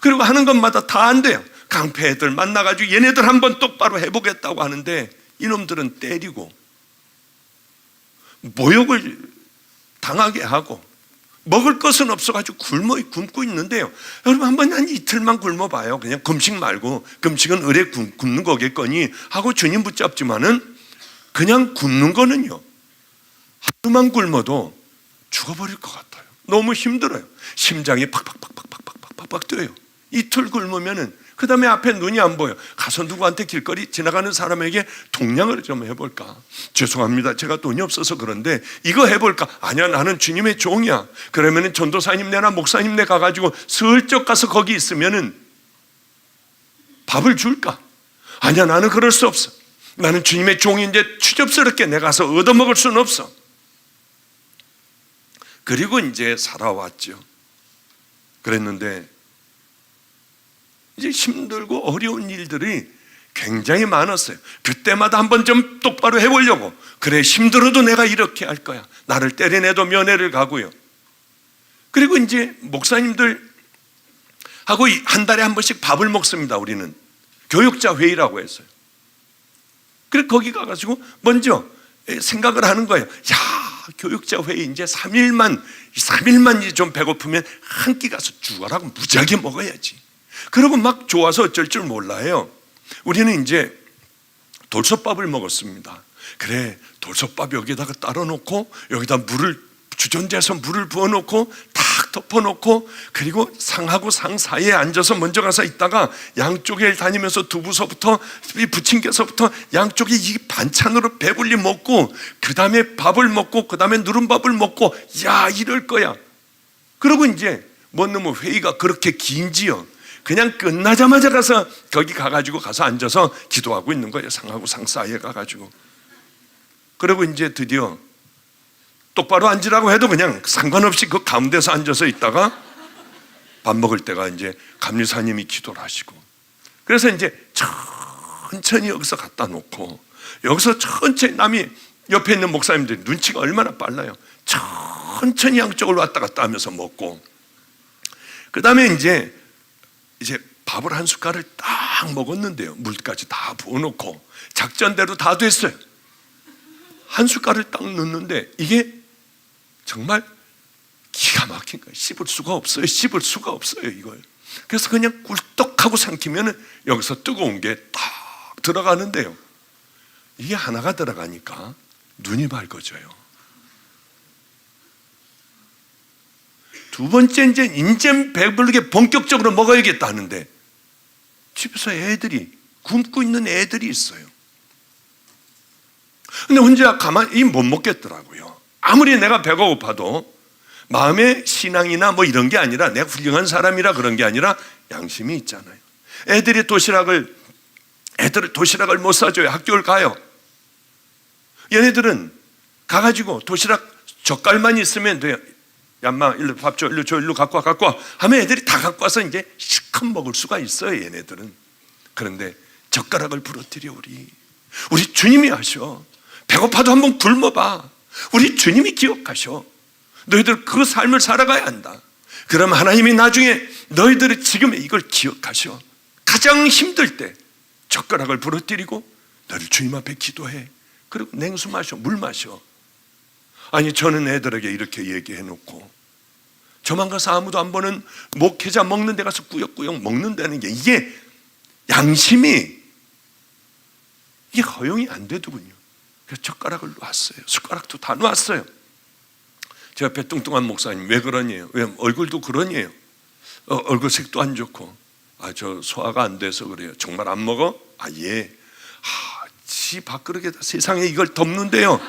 그리고 하는 것마다 다 안 돼요. 강패 애들 만나가지고 얘네들 한번 똑바로 해보겠다고 하는데 이놈들은 때리고 모욕을 당하게 하고, 먹을 것은 없어가지고 굶고 있는데요. 여러분 한번 한 이틀만 굶어봐요. 그냥 금식 말고, 금식은 을에 굶는 거겠거니 하고 주님 붙잡지만은, 그냥 굶는 거는요, 하루만 굶어도 죽어버릴 것 같아요. 너무 힘들어요. 심장이 팍팍팍팍팍팍팍 뛰어요. 이틀 굶으면은 그 다음에 앞에 눈이 안 보여. 가서 누구한테 길거리 지나가는 사람에게 동냥을 좀 해볼까? 죄송합니다, 제가 돈이 없어서 그런데 이거 해볼까? 아니야, 나는 주님의 종이야. 그러면은 전도사님네나 목사님네 가가지고 슬쩍 가서 거기 있으면은 밥을 줄까? 아니야, 나는 그럴 수 없어. 나는 주님의 종인데 추접스럽게 내가 가서 얻어먹을 수는 없어. 그리고 이제 살아왔죠. 그랬는데 이제 힘들고 어려운 일들이 굉장히 많았어요. 그때마다 한번 좀 똑바로 해보려고. 그래, 힘들어도 내가 이렇게 할 거야. 나를 때려내도 면회를 가고요. 그리고 이제 목사님들 하고 한 달에 한 번씩 밥을 먹습니다. 우리는 교육자 회의라고 했어요. 그래, 거기 가가지고 먼저 생각을 하는 거예요. 야, 교육자 회의 이제 3일만 이제 좀 배고프면 한 끼 가서 죽어라고 무지하게 먹어야지. 그러고 막 좋아서 어쩔 줄 몰라요. 우리는 이제 돌솥밥을 먹었습니다. 그래, 돌솥밥 여기다가 따라 놓고 여기다 주전자에서 물을 부어 놓고 탁 덮어 놓고, 그리고 상하고 상 사이에 앉아서 먼저 가서 있다가 양쪽에 다니면서 두부서부터 부침개서부터 양쪽에 이 반찬으로 배불리 먹고, 그 다음에 밥을 먹고, 그 다음에 누른밥을 먹고, 야, 이럴 거야. 그러고 이제 뭐 너무 회의가 그렇게 긴지요. 그냥 끝나자마자 가서 거기 가가지고 가서 앉아서 기도하고 있는 거예요. 상하고 상 사이에 가가지고. 그리고 이제 드디어 똑바로 앉으라고 해도 그냥 상관없이 그 가운데서 앉아서 있다가 밥 먹을 때가 이제 감리사님이 기도를 하시고, 그래서 이제 천천히 여기서 갖다 놓고, 여기서 천천히, 남이 옆에 있는 목사님들이 눈치가 얼마나 빨라요. 천천히 양쪽을 왔다 갔다 하면서 먹고, 그 다음에 이제 밥을 한 숟갈을 딱 먹었는데요, 물까지 다 부어놓고 작전대로 다 됐어요. 한 숟갈을 딱 넣는데 이게 정말 기가 막힌 거예요. 씹을 수가 없어요 이걸. 그래서 그냥 꿀떡하고 삼키면 여기서 뜨거운 게 딱 들어가는데요, 이게 하나가 들어가니까 눈이 밝아져요. 두 번째, 이제 배부르게 본격적으로 먹어야겠다 하는데 집에서 애들이, 굶고 있는 애들이 있어요. 근데 혼자 가만히 못 먹겠더라고요. 아무리 내가 배가 고파도 마음의 신앙이나 뭐 이런 게 아니라, 내가 훌륭한 사람이라 그런 게 아니라 양심이 있잖아요. 애들이 도시락을 못 사줘요. 학교를 가요. 얘네들은 가가지고 도시락 젓갈만 있으면 돼요. 얌마, 일로 밥 줘, 일로 줘, 일로 갖고 와 하면 애들이 다 갖고 와서 이제 실컷 먹을 수가 있어요, 얘네들은. 그런데 젓가락을 부러뜨려 우리 주님이 하셔. 배고파도 한번 굶어봐. 우리 주님이 기억하셔. 너희들 그 삶을 살아가야 한다. 그럼 하나님이 나중에 너희들이 지금 이걸 기억하셔. 가장 힘들 때 젓가락을 부러뜨리고 너를 주님 앞에 기도해. 그리고 냉수 마셔, 물 마셔. 아니, 저는 애들에게 이렇게 얘기해 놓고 저만 가서 아무도 안 보는 목회자 먹는 데 가서 꾸역꾸역 먹는다는 게, 이게 양심이 이게 허용이 안 되더군요. 그래서 젓가락을 놨어요. 숟가락도 다 놨어요. 제 옆에 뚱뚱한 목사님, 왜 그러니에요? 왜 얼굴도 그러니에요? 얼굴색도 안 좋고. 저 소화가 안 돼서 그래요. 정말 안 먹어? 예. 지 밥그릇에다 세상에 이걸 덮는데요,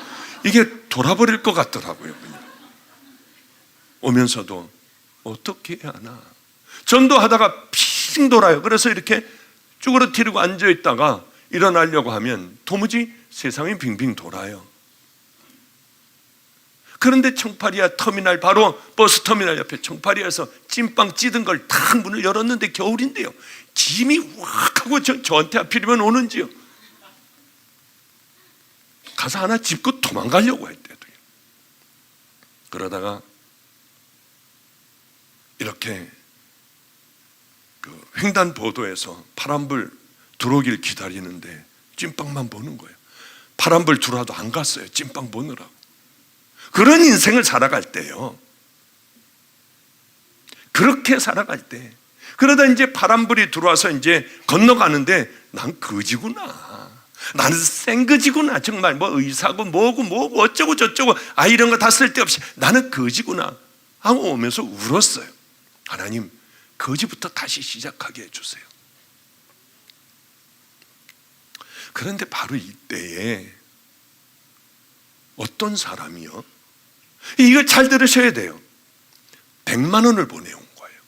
이게 돌아버릴 것 같더라고요. 그냥 오면서도 어떻게 해야 하나. 전도하다가 핑 돌아요. 그래서 이렇게 쭈그러뜨리고 앉아있다가 일어나려고 하면 도무지 세상이 빙빙 돌아요. 그런데 청파리아 터미널, 바로 버스 터미널 옆에 청파리아에서 찐빵 찌든 걸 탁 문을 열었는데 겨울인데요, 짐이 확 하고 저한테 하필이면 오는지요. 가서 하나 짚고 도망가려고 했대요. 그러다가 이렇게 그 횡단보도에서 파란불 들어오길 기다리는데 찐빵만 보는 거예요. 파란불 들어와도 안 갔어요. 찐빵 보느라고. 그런 인생을 살아갈 때요, 그렇게 살아갈 때, 그러다 이제 파란불이 들어와서 이제 건너가는데 난 거지구나, 나는 생거지구나, 정말 뭐 의사고 뭐고 어쩌고 저쩌고 이런 거 다 쓸데없이 나는 거지구나 하고 오면서 울었어요. 하나님, 거지부터 다시 시작하게 해주세요. 그런데 바로 이때에 어떤 사람이요, 이걸 잘 들으셔야 돼요, 100만 원을 보내온 거예요.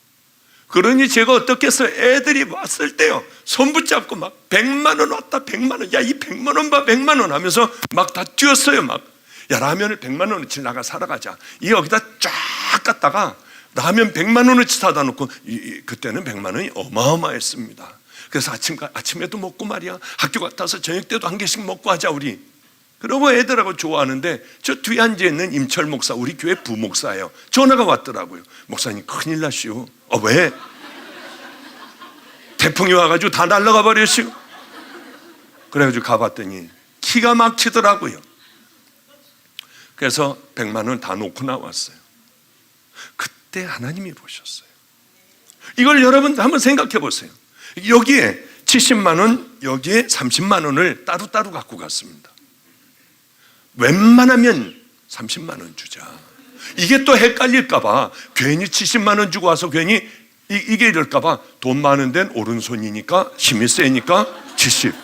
그러니 제가 어떻겠어요? 애들이 왔을 때요, 손 붙잡고 막 100만 원 왔다, 100만 원. 야, 이 100만 원 봐, 100만 원 하면서 막 다 뛰었어요. 막, 야, 라면을 100만 원어치 나가 사러 가자. 이 여기다 쫙 갔다가 라면 100만 원어치 사다 놓고, 그때는 100만 원이 어마어마했습니다. 그래서 아침에도 먹고 말이야, 학교 갔다 와서 저녁 때도 한 개씩 먹고 하자 우리. 그러고 애들하고 좋아하는데, 저 뒤에 앉아있는 임철 목사, 우리 교회 부목사예요. 전화가 왔더라고요. 목사님 큰일 나시오. 왜? 태풍이 와가지고 다 날아가 버렸시오. 그래가지고 가봤더니 기가 막히더라고요. 그래서 100만 원 다 놓고 나왔어요. 그때 하나님이 보셨어요. 이걸 여러분 한번 생각해 보세요. 여기에 70만 원, 여기에 30만 원을 따로따로 갖고 갔습니다. 웬만하면 30만 원 주자. 이게 또 헷갈릴까봐 괜히 70만 원 주고 와서 괜히 이게 이럴까봐, 돈 많은 데는 오른손이니까 힘이 세니까 70,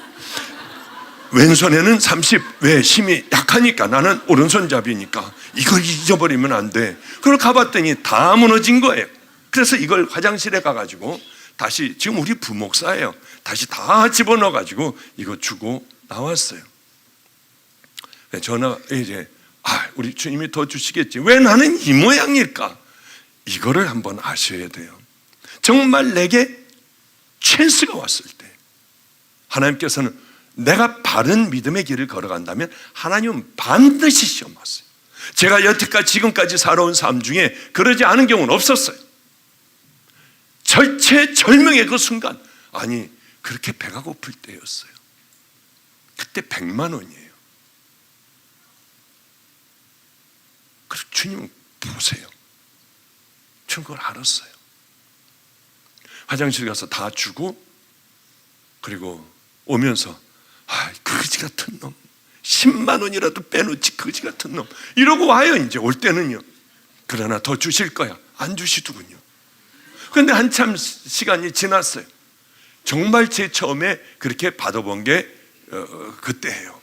왼손에는 30. 왜? 힘이 약하니까, 나는 오른손잡이니까 이걸 잊어버리면 안 돼. 그걸 가봤더니 다 무너진 거예요. 그래서 이걸 화장실에 가가지고 다시, 지금 우리 부목사예요, 다시 다 집어넣어가지고 이거 주고 나왔어요. 전화, 이제 우리 주님이 더 주시겠지. 왜 나는 이 모양일까? 이거를 한번 아셔야 돼요. 정말 내게 찬스가 왔을 때 하나님께서는, 내가 바른 믿음의 길을 걸어간다면 하나님은 반드시 시험하세요. 제가 여태까지 지금까지 살아온 삶 중에 그러지 않은 경우는 없었어요. 절체절명의 그 순간, 아니 그렇게 배가 고플 때였어요. 그때 100만 원이에요. 그래서 주님은 보세요. 저는 그걸 알았어요. 화장실 가서 다 주고, 그리고 오면서 거지 같은 놈, 10만 원이라도 빼놓지 거지 같은 놈, 이러고 와요. 이제 올 때는요. 그러나 더 주실 거야. 안 주시더군요. 그런데 한참 시간이 지났어요. 정말 제 처음에 그렇게 받아본 게 그때예요.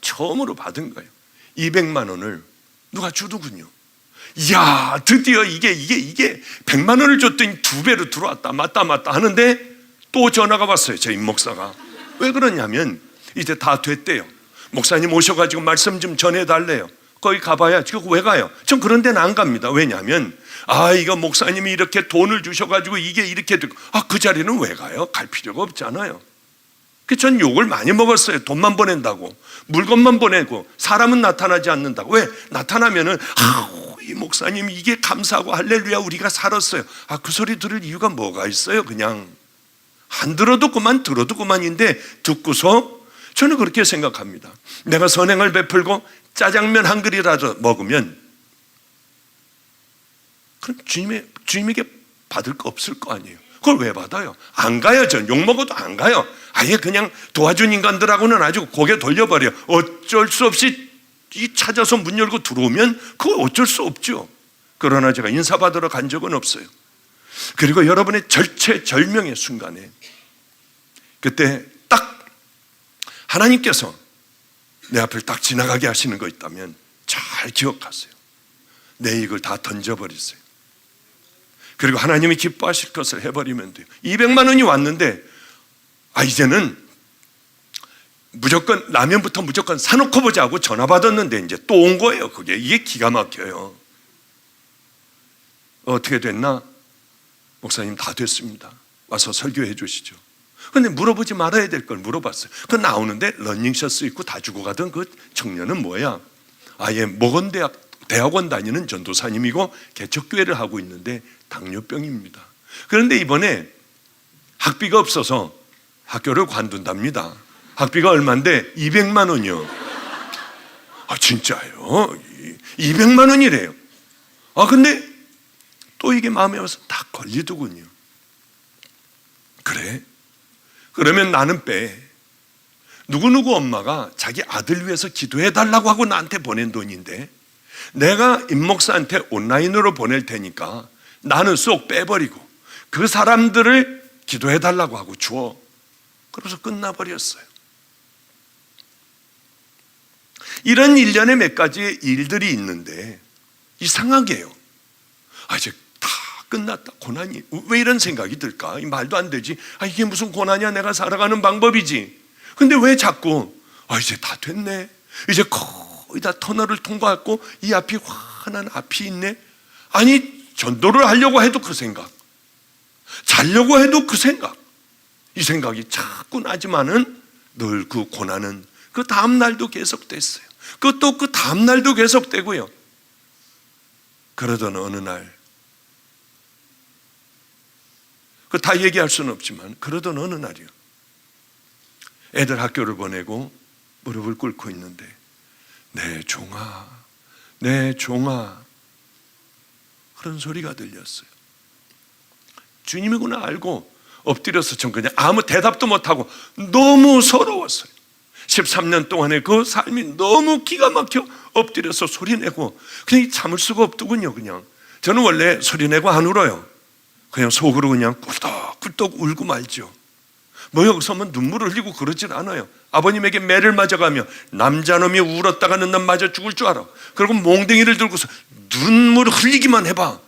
처음으로 받은 거예요. 200만 원을 누가 주더군요. 이야, 드디어 이게 100만 원을 줬더니 2배로 들어왔다. 맞다 하는데 또 전화가 왔어요. 제 임목사가. 왜 그러냐면 이제 다 됐대요. 목사님 오셔가지고 말씀 좀 전해달래요. 거기 가봐야. 지금 왜 가요? 전 그런 데는 안 갑니다. 왜냐하면 이거 목사님이 이렇게 돈을 주셔가지고 이게 이렇게 되고, 그 자리는 왜 가요? 갈 필요가 없잖아요. 전 욕을 많이 먹었어요. 돈만 보낸다고, 물건만 보내고 사람은 나타나지 않는다고. 왜? 나타나면은 이 목사님 이게 감사하고 할렐루야 우리가 살았어요. 그 소리 들을 이유가 뭐가 있어요? 그냥 안 들어도 그만, 들어도 그만인데, 듣고서 저는 그렇게 생각합니다. 내가 선행을 베풀고 짜장면 한 그릇이라도 먹으면 그럼 주님에게 받을 거 없을 거 아니에요. 그걸 왜 받아요? 안 가요. 전 욕먹어도 안 가요. 아예 그냥 도와준 인간들하고는 아주 고개 돌려버려. 어쩔 수 없이 찾아서 문 열고 들어오면 그거 어쩔 수 없죠. 그러나 제가 인사받으러 간 적은 없어요. 그리고 여러분의 절체절명의 순간에, 그때 딱 하나님께서 내 앞을 딱 지나가게 하시는 거 있다면 잘 기억하세요. 내 이익을 다 던져버리세요. 그리고 하나님이 기뻐하실 것을 해버리면 돼요. 200만 원이 왔는데 이제는 무조건 라면부터 무조건 사놓고 보자 하고 전화 받았는데 이제 또 온 거예요. 이게 기가 막혀요. 어떻게 됐나? 목사님 다 됐습니다. 와서 설교해 주시죠. 근데 물어보지 말아야 될 걸 물어봤어요. 그 나오는데 러닝셔츠 입고 다 주고 가던 그 청년은 뭐야? 아예 대학원 다니는 전도사님이고 개척교회를 하고 있는데 당뇨병입니다. 그런데 이번에 학비가 없어서 학교를 관둔답니다. 학비가 얼마인데? 200만 원이요. 진짜요? 200만 원이래요. 근데 또 이게 마음에 와서 다 걸리더군요. 그래? 그러면 나는 빼. 누구누구 엄마가 자기 아들 위해서 기도해달라고 하고 나한테 보낸 돈인데, 내가 임목사한테 온라인으로 보낼 테니까 나는 쏙 빼버리고 그 사람들을 기도해달라고 하고 줘. 그래서 끝나버렸어요. 이런 일련의 몇 가지의 일들이 있는데 이상하게요, 이제 다 끝났다. 고난이 왜 이런 생각이 들까? 이 말도 안 되지. 이게 무슨 고난이야? 내가 살아가는 방법이지. 근데 왜 자꾸 이제 다 됐네, 이제 거의 다 터널을 통과했고 이 앞이 환한 앞이 있네. 아니, 전도를 하려고 해도 그 생각, 자려고 해도 그 생각, 이 생각이 자꾸 나지만은 늘 그 고난은 그 다음 날도 계속됐어요. 또 그 다음 날도 계속되고요. 그러던 어느 날, 그 다 얘기할 수는 없지만 그러던 어느 날이요, 애들 학교를 보내고 무릎을 꿇고 있는데 내 종아, 내 종아, 그런 소리가 들렸어요. 주님이구나 알고 엎드려서 전 그냥 아무 대답도 못하고 너무 서러웠어요. 13년 동안의 그 삶이 너무 기가 막혀 엎드려서 소리내고 그냥 참을 수가 없더군요. 그냥 저는 원래 소리내고 안 울어요. 그냥 속으로 그냥 꿀떡꿀떡 울고 말죠. 뭐 여기서 뭐 눈물을 흘리고 그러질 않아요. 아버님에게 매를 맞아가며 남자놈이 울었다가는 난 맞아 죽을 줄 알아. 그리고 몽댕이를 들고서 눈물을 흘리기만 해봐.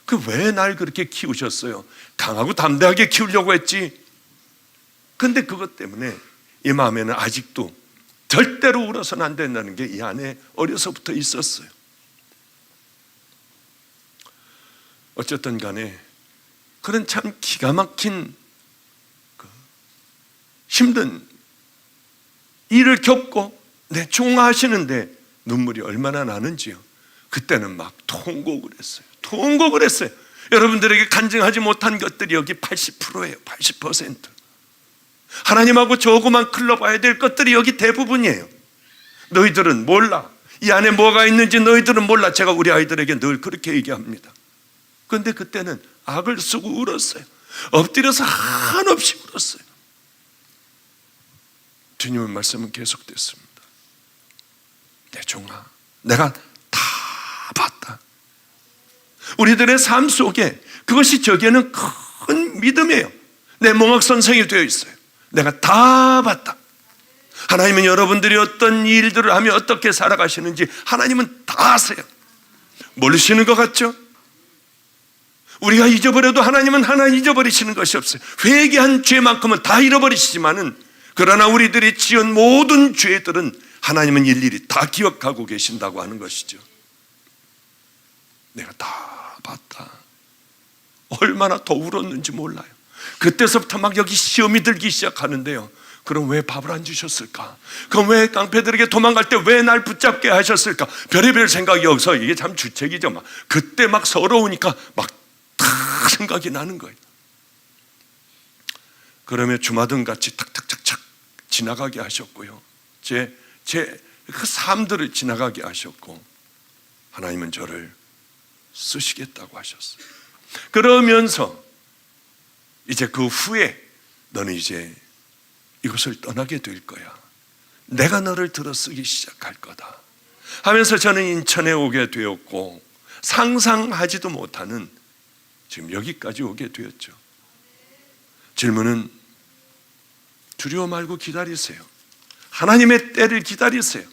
그 왜 날 그렇게 키우셨어요? 강하고 담대하게 키우려고 했지. 근데 그것 때문에 이 마음에는 아직도 절대로 울어서는 안 된다는 게 이 안에 어려서부터 있었어요. 어쨌든 간에 그런 참 기가 막힌 힘든 일을 겪고 내 종아하시는데 눈물이 얼마나 나는지요. 그때는 막 통곡을 했어요. 통곡을 했어요. 여러분들에게 간증하지 못한 것들이 여기 80%예요. 80%. 하나님하고 저거만 클러봐야 될 것들이 여기 대부분이에요. 너희들은 몰라. 이 안에 뭐가 있는지 너희들은 몰라. 제가 우리 아이들에게 늘 그렇게 얘기합니다. 그런데 그때는 악을 쓰고 울었어요. 엎드려서 한없이 울었어요. 주님의 말씀은 계속됐습니다. 내 종아, 내가 다 봤다. 우리들의 삶 속에 그것이 저기에는 큰 믿음이에요. 내 몽학선생이 되어 있어요. 내가 다 봤다. 하나님은 여러분들이 어떤 일들을 하며 어떻게 살아가시는지 하나님은 다 아세요. 모르시는 것 같죠? 우리가 잊어버려도 하나님은 하나 잊어버리시는 것이 없어요. 회개한 죄만큼은 다 잃어버리시지만은 그러나 우리들이 지은 모든 죄들은 하나님은 일일이 다 기억하고 계신다고 하는 것이죠. 내가 다 봤다. 얼마나 더 울었는지 몰라요. 그때서부터 막 여기 시험이 들기 시작하는데요. 그럼 왜 밥을 안 주셨을까? 그럼 왜 깡패들에게 도망갈 때 왜 날 붙잡게 하셨을까? 별의별 생각이 없어. 이게 참 주책이죠. 막 그때 막 서러우니까 막 다 생각이 나는 거예요. 그러면 주마등같이 탁탁탁탁 지나가게 하셨고요. 제 그 삶들을 지나가게 하셨고 하나님은 저를 쓰시겠다고 하셨어요. 그러면서 이제 그 후에 너는 이제 이것을 떠나게 될 거야. 내가 너를 들어 쓰기 시작할 거다 하면서 저는 인천에 오게 되었고 상상하지도 못하는 지금 여기까지 오게 되었죠. 질문은 두려워 말고 기다리세요. 하나님의 때를 기다리세요.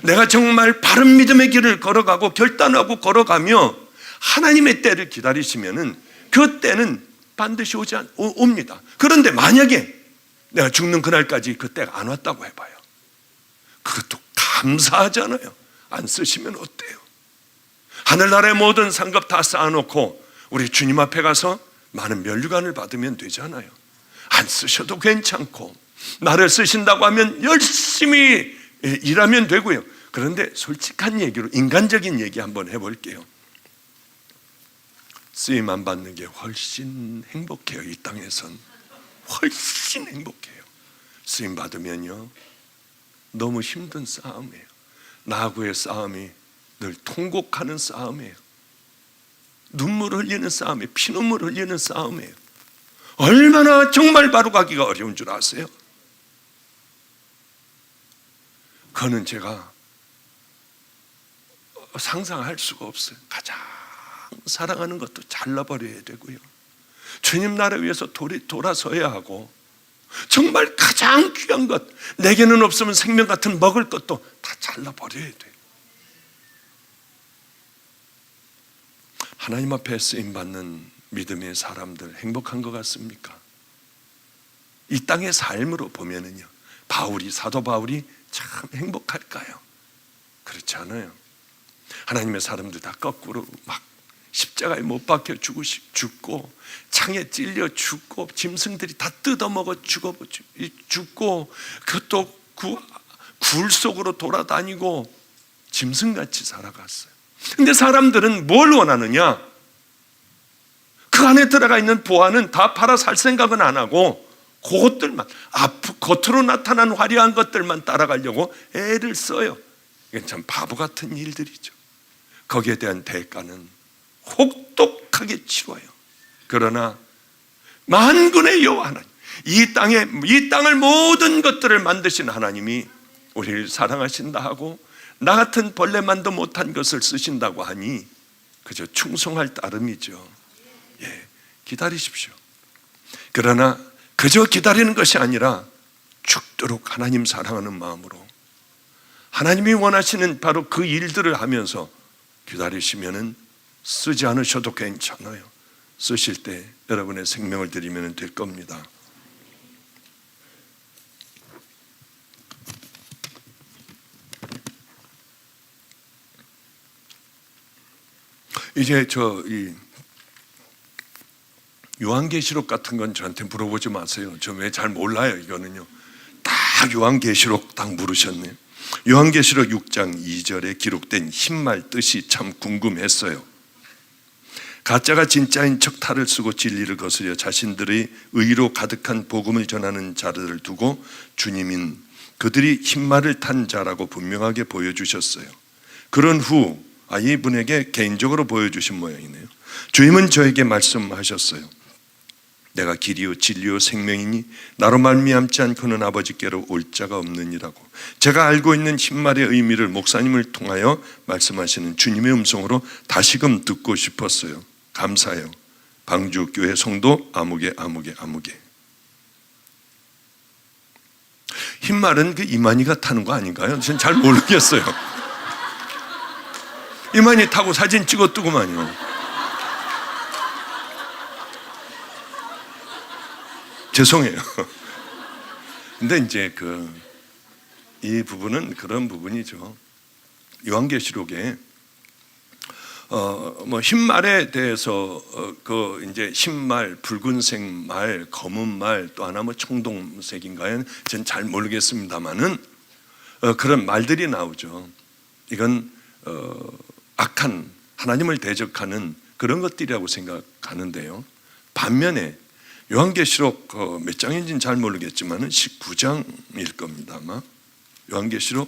내가 정말 바른 믿음의 길을 걸어가고 결단하고 걸어가며 하나님의 때를 기다리시면은 그 때는 반드시 옵니다. 그런데 만약에 내가 죽는 그날까지 그 때가 안 왔다고 해봐요. 그것도 감사하잖아요. 안 쓰시면 어때요? 하늘나라의 모든 상급 다 쌓아놓고 우리 주님 앞에 가서 많은 면류관을 받으면 되잖아요. 안 쓰셔도 괜찮고 나를 쓰신다고 하면 열심히 일하면 되고요. 그런데 솔직한 얘기로 인간적인 얘기 한번 해볼게요. 쓰임 안 받는 게 훨씬 행복해요. 이 땅에선 훨씬 행복해요. 쓰임 받으면요 너무 힘든 싸움이에요. 나하고의 싸움이 늘 통곡하는 싸움이에요. 눈물 흘리는 싸움이에요. 피눈물 흘리는 싸움이에요. 얼마나 정말 바로 가기가 어려운 줄 아세요? 그거는 제가 상상할 수가 없어요. 가장 사랑하는 것도 잘라버려야 되고요. 주님 나라 위해서 돌아서야 하고 정말 가장 귀한 것, 내게는 없으면 생명 같은 먹을 것도 다 잘라버려야 돼요. 하나님 앞에 쓰임받는 믿음의 사람들 행복한 것 같습니까? 이 땅의 삶으로 보면은요, 사도 바울이 참 행복할까요? 그렇지 않아요. 하나님의 사람들 다 거꾸로 막 십자가에 못 박혀 죽고 창에 찔려 죽고 짐승들이 다 뜯어먹어 죽고 그것도 굴 속으로 돌아다니고 짐승같이 살아갔어요. 근데 사람들은 뭘 원하느냐? 그 안에 들어가 있는 보화는 다 팔아 살 생각은 안 하고 그것들만, 겉으로 나타난 화려한 것들만 따라가려고 애를 써요. 이건 참 바보 같은 일들이죠. 거기에 대한 대가는 혹독하게 치러요. 그러나 만군의 여호와 하나님, 이 땅을 모든 것들을 만드신 하나님이 우리를 사랑하신다 하고 나 같은 벌레만도 못한 것을 쓰신다고 하니 그저 충성할 따름이죠. 예, 기다리십시오. 그러나 그저 기다리는 것이 아니라 죽도록 하나님 사랑하는 마음으로 하나님이 원하시는 바로 그 일들을 하면서 기다리시면은 쓰지 않으셔도 괜찮아요. 쓰실 때 여러분의 생명을 드리면 될 겁니다. 이제 이 요한계시록 같은 건 저한테 물어보지 마세요. 저 왜 잘 몰라요. 이거는요. 딱 요한계시록 딱 물으셨네요. 요한계시록 6장 2절에 기록된 흰말 뜻이 참 궁금했어요. 가짜가 진짜인 척 탈을 쓰고 진리를 거스려 자신들의 의로 가득한 복음을 전하는 자들을 두고 주님인 그들이 흰말을 탄 자라고 분명하게 보여주셨어요. 그런 후 이분에게 개인적으로 보여주신 모양이네요. 주님은 저에게 말씀하셨어요. 내가 길이요 진리요 생명이니 나로 말미암지 않고는 아버지께로 올 자가 없느니라고. 제가 알고 있는 흰말의 의미를 목사님을 통하여 말씀하시는 주님의 음성으로 다시금 듣고 싶었어요. 감사해요. 방주교회 성도 아무개. 흰말은 그 이만희가 타는 거 아닌가요? 저는 잘 모르겠어요. 이만희 타고 사진 찍었더구만요. 죄송해요. 근데 이제 이 부분은 그런 부분이죠. 요한계시록에 흰말에 대해서 이제 흰말, 붉은색 말, 검은 말, 또 하나 청동색인가요? 전 잘 모르겠습니다만은 그런 말들이 나오죠. 이건 악한 하나님을 대적하는 그런 것들이라고 생각하는데요. 반면에 요한계시록 몇 장인지는 잘 모르겠지만 19장일 겁니다. 아마 요한계시록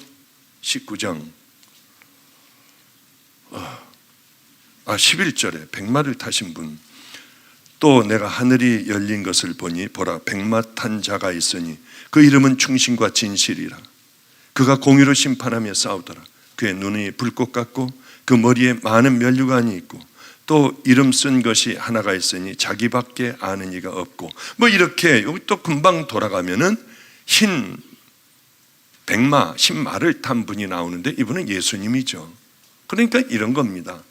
19장 11절에 백마를 타신 분, 또 내가 하늘이 열린 것을 보니 보라 백마 탄 자가 있으니 그 이름은 충신과 진실이라. 그가 공의로 심판하며 싸우더라. 그의 눈이 불꽃 같고 그 머리에 많은 면류관이 있고 또 이름 쓴 것이 하나가 있으니 자기밖에 아는 이가 없고 이렇게 여기 또 금방 돌아가면은 흰 말을 탄 분이 나오는데 이분은 예수님이죠. 그러니까 이런 겁니다.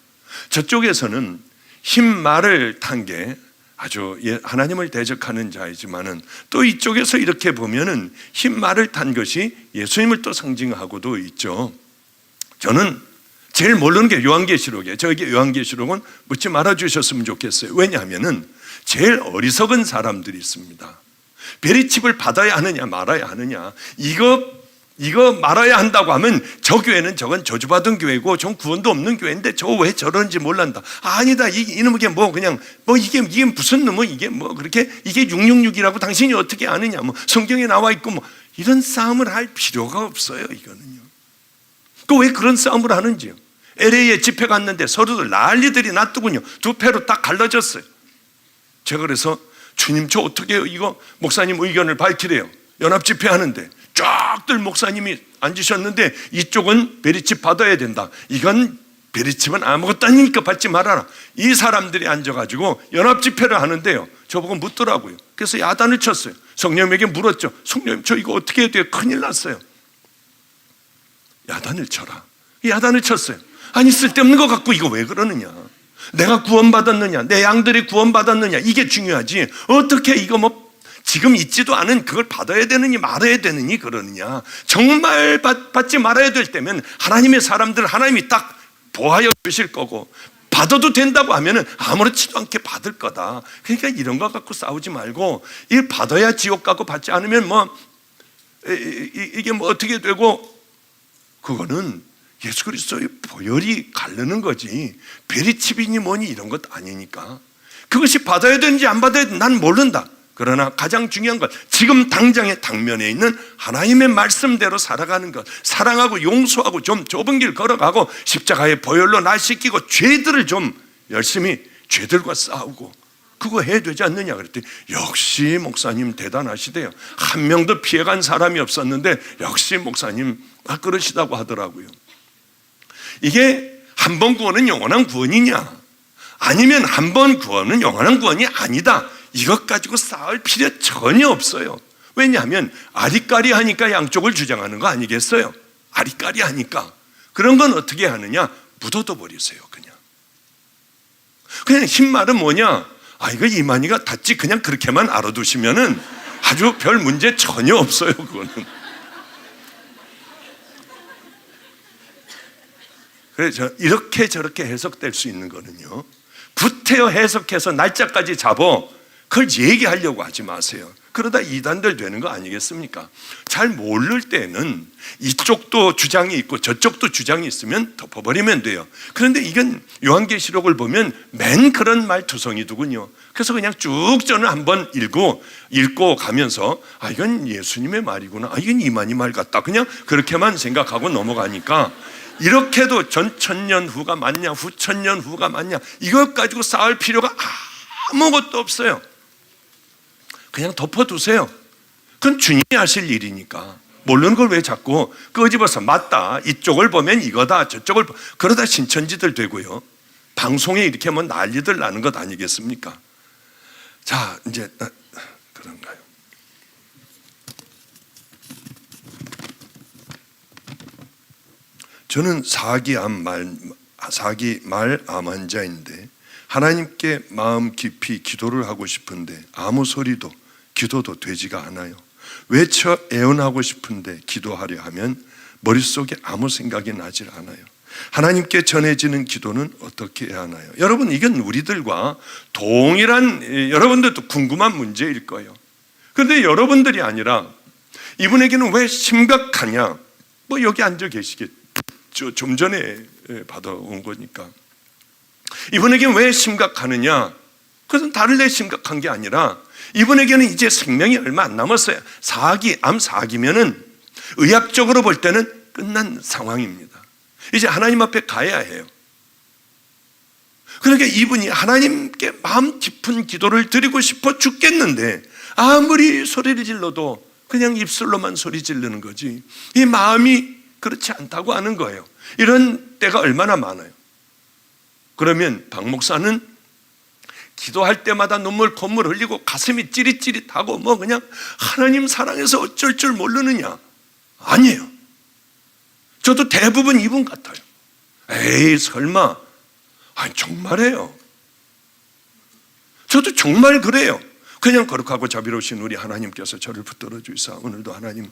저쪽에서는 흰 말을 탄 게 아주 하나님을 대적하는 자이지만은 또 이쪽에서 이렇게 보면은 흰 말을 탄 것이 예수님을 또 상징하고도 있죠. 저는 제일 모르는 게 요한계시록이에요. 저에게 요한계시록은 묻지 말아 주셨으면 좋겠어요. 왜냐하면은 제일 어리석은 사람들이 있습니다. 베리칩을 받아야 하느냐 말아야 하느냐, 이거 말아야 한다고 하면 저 교회는 저건 저주받은 교회고 전 구원도 없는 교회인데 저 왜 저런지 몰란다. 아니다, 이놈의 그냥 이게 무슨 놈은 이게 그렇게 이게 666이라고 당신이 어떻게 아느냐, 성경에 나와 있고 이런 싸움을 할 필요가 없어요. 이거는요. 왜 그런 싸움을 하는지요? LA에 집회 갔는데 서로들 난리들이 났더군요. 두 패로 딱 갈라졌어요. 제가 그래서 주님 저 어떻게 해요? 이거 목사님 의견을 밝히래요. 연합 집회 하는데 쫙들 목사님이 앉으셨는데 이쪽은 베리칩 받아야 된다. 이건 베리칩은 아무것도 아니니까 받지 말아라. 이 사람들이 앉아가지고 연합 집회를 하는데요. 저보고 묻더라고요. 그래서 야단을 쳤어요. 성령님에게 물었죠. 성령님 저 이거 어떻게 해야 돼요? 큰일 났어요. 야단을 쳐라. 야단을 쳤어요. 아니 쓸데없는 거 갖고 이거 왜 그러느냐. 내가 구원받았느냐, 내 양들이 구원받았느냐, 이게 중요하지. 어떻게 이거 뭐 지금 있지도 않은 그걸 받아야 되느니 말아야 되느니 그러느냐. 정말 받지 말아야 될 때면 하나님의 사람들 하나님이 딱 보하여 주실 거고, 받아도 된다고 하면은 아무렇지도 않게 받을 거다. 그러니까 이런 거 갖고 싸우지 말고, 이 받아야 지옥 가고 받지 않으면 뭐 이게 뭐 어떻게 되고, 그거는 예수 그리스도의 보혈이 가르는 거지 베리칩이니 뭐니 이런 것 아니니까. 그것이 받아야 되는지 안 받아야 되는지 난 모른다. 그러나 가장 중요한 것, 지금 당장의 당면에 있는 하나님의 말씀대로 살아가는 것, 사랑하고 용서하고 좀 좁은 길 걸어가고 십자가의 보혈로 날 씻기고 죄들을 좀 열심히 죄들과 싸우고, 그거 해야 되지 않느냐 그랬더니 역시 목사님 대단하시대요. 한 명도 피해간 사람이 없었는데 역시 목사님 그러시다고 하더라고요. 이게 한 번 구원은 영원한 구원이냐, 아니면 한 번 구원은 영원한 구원이 아니다, 이것 가지고 싸울 필요 전혀 없어요. 왜냐하면 아리까리 하니까 양쪽을 주장하는 거 아니겠어요? 아리까리 하니까. 그런 건 어떻게 하느냐, 묻어둬 버리세요. 그냥 흰말은 뭐냐, 이거 이만희가 닫지, 그냥 그렇게만 알아두시면은 아주 별 문제 전혀 없어요. 그거는. 그래서 이렇게 저렇게 해석될 수 있는 거는요, 구태여 해석해서 날짜까지 잡어 그걸 얘기하려고 하지 마세요. 그러다 이단들 되는 거 아니겠습니까? 잘 모를 때는 이쪽도 주장이 있고 저쪽도 주장이 있으면 덮어버리면 돼요. 그런데 이건 요한계시록을 보면 맨 그런 말투성이더군요. 그래서 그냥 쭉 저는 한번 읽고 가면서 이건 예수님의 말이구나, 이건 이만희 말 같다, 그냥 그렇게만 생각하고 넘어가니까, 이렇게도 전 천년 후가 맞냐 후천년 후가 맞냐 이것 가지고 싸울 필요가 아무것도 없어요. 그냥 덮어두세요. 그건 주님이 하실 일이니까. 모르는 걸 왜 자꾸 끄집어서 맞다, 이쪽을 보면 이거다, 저쪽을 그러다 신천지들 되고요, 방송에 이렇게 뭐 난리들 나는 것 아니겠습니까? 자, 이제 그런가요? 저는 사기 말 암 환자인데 하나님께 마음 깊이 기도를 하고 싶은데 아무 소리도 기도도 되지가 않아요. 외쳐 애원하고 싶은데 기도하려 하면 머릿속에 아무 생각이 나질 않아요. 하나님께 전해지는 기도는 어떻게 해야 하나요? 여러분, 이건 우리들과 동일한, 여러분들도 궁금한 문제일 거예요. 그런데 여러분들이 아니라 이분에게는 왜 심각하냐, 뭐 여기 앉아 계시겠죠. 좀 전에 받아온 거니까. 이분에게는 왜 심각하느냐, 그것은 다른데 심각한 게 아니라 이분에게는 이제 생명이 얼마 안 남았어요. 암 사기면은 의학적으로 볼 때는 끝난 상황입니다. 이제 하나님 앞에 가야 해요. 그러니까 이분이 하나님께 마음 깊은 기도를 드리고 싶어 죽겠는데 아무리 소리를 질러도 그냥 입술로만 소리 지르는 거지, 이 마음이 그렇지 않다고 하는 거예요. 이런 때가 얼마나 많아요. 그러면 박 목사는 기도할 때마다 눈물 콧물 흘리고 가슴이 찌릿찌릿하고 뭐 그냥 하나님 사랑해서 어쩔 줄 모르느냐? 아니에요. 저도 대부분 이분 같아요. 에이 설마, 정말이에요. 저도 정말 그래요. 그냥 거룩하고 자비로우신 우리 하나님께서 저를 붙들어 주시사 오늘도 하나님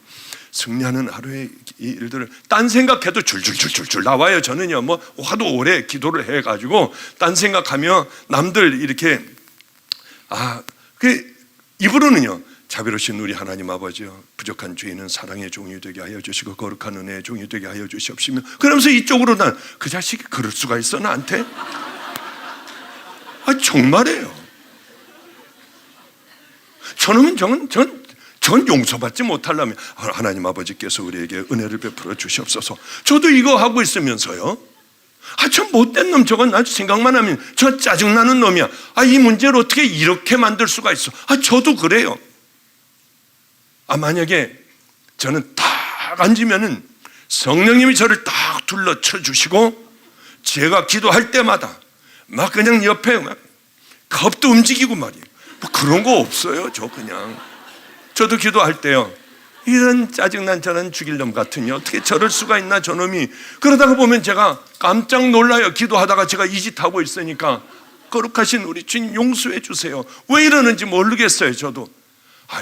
승리하는 하루의 이 일들을 딴 생각해도 줄줄줄줄 나와요. 저는요 뭐 하도 오래 기도를 해가지고 딴 생각하며 남들 이렇게 입으로는요 자비로우신 우리 하나님 아버지여, 부족한 죄인은 사랑의 종이 되게 하여 주시고 거룩한 은혜의 종이 되게 하여 주시옵시며, 그러면서 이쪽으로 난 그 자식이 그럴 수가 있어 나한테? 정말이에요. 저는 용서받지 못하려면 하나님 아버지께서 우리에게 은혜를 베풀어 주시옵소서. 저도 이거 하고 있으면서요, 저 못된 놈, 저건 아주 생각만 하면 저 짜증나는 놈이야. 이 문제를 어떻게 이렇게 만들 수가 있어. 저도 그래요. 만약에 저는 딱 앉으면은 성령님이 저를 딱 둘러쳐 주시고 제가 기도할 때마다 막 그냥 옆에 막 겁도 움직이고 말이에요. 뭐 그런 거 없어요. 저도 기도할 때요, 이런 짜증난 저런 죽일 놈 같으니 어떻게 저럴 수가 있나 저놈이. 그러다가 보면 제가 깜짝 놀라요. 기도하다가 제가 이 짓 하고 있으니까 거룩하신 우리 주님 용서해 주세요. 왜 이러는지 모르겠어요. 저도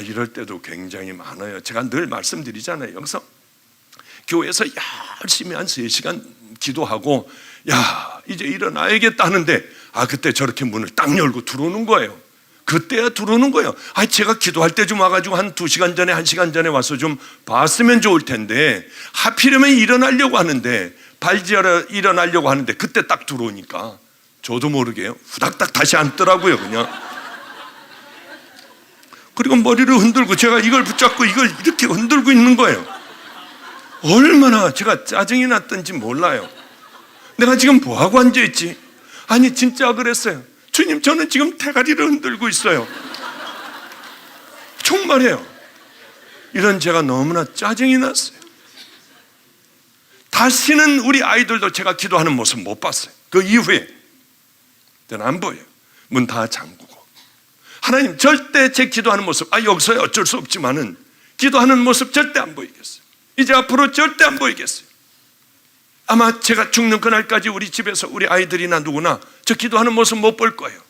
이럴 때도 굉장히 많아요. 제가 늘 말씀드리잖아요. 여기서 교회에서 열심히 한 3시간 기도하고 이제 일어나야겠다 하는데 그때 저렇게 문을 딱 열고 들어오는 거예요. 그때야 들어오는 거예요. 제가 기도할 때 좀 와가지고 한 2시간 전에 1시간 전에 와서 좀 봤으면 좋을 텐데 하필이면 일어나려고 하는데 발지하러 일어나려고 하는데 그때 딱 들어오니까 저도 모르게 후닥닥 다시 앉더라고요. 그냥 그리고 머리를 흔들고 제가 이걸 붙잡고 이걸 이렇게 흔들고 있는 거예요. 얼마나 제가 짜증이 났던지 몰라요. 내가 지금 뭐하고 앉아있지? 진짜 그랬어요. 주님, 저는 지금 대가리를 흔들고 있어요. 정말이에요. 이런 제가 너무나 짜증이 났어요. 다시는 우리 아이들도 제가 기도하는 모습 못 봤어요. 그 이후에 저는 안 보여요. 문 다 잠그고. 하나님, 절대 제 기도하는 모습 여기서 어쩔 수 없지만은 기도하는 모습 절대 안 보이겠어요. 이제 앞으로 절대 안 보이겠어요. 아마 제가 죽는 그날까지 우리 집에서 우리 아이들이나 누구나 저 기도하는 모습 못 볼 거예요.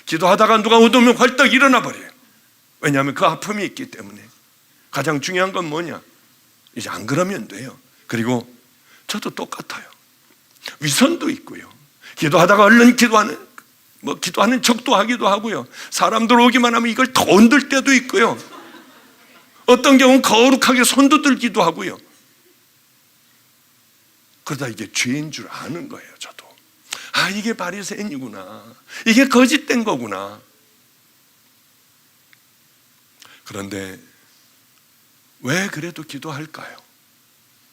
기도하다가 누가 웃으면 벌떡 일어나 버려요. 왜냐하면 그 아픔이 있기 때문에. 가장 중요한 건 뭐냐? 이제 안 그러면 돼요. 그리고 저도 똑같아요. 위선도 있고요. 기도하다가 얼른 기도하는 척도 하기도 하고요. 사람들 오기만 하면 이걸 더 흔들 때도 있고요. 어떤 경우는 거룩하게 손도 들기도 하고요. 그러다 이게 죄인 줄 아는 거예요. 저도 이게 바리새인이구나, 이게 거짓된 거구나. 그런데 왜 그래도 기도할까요?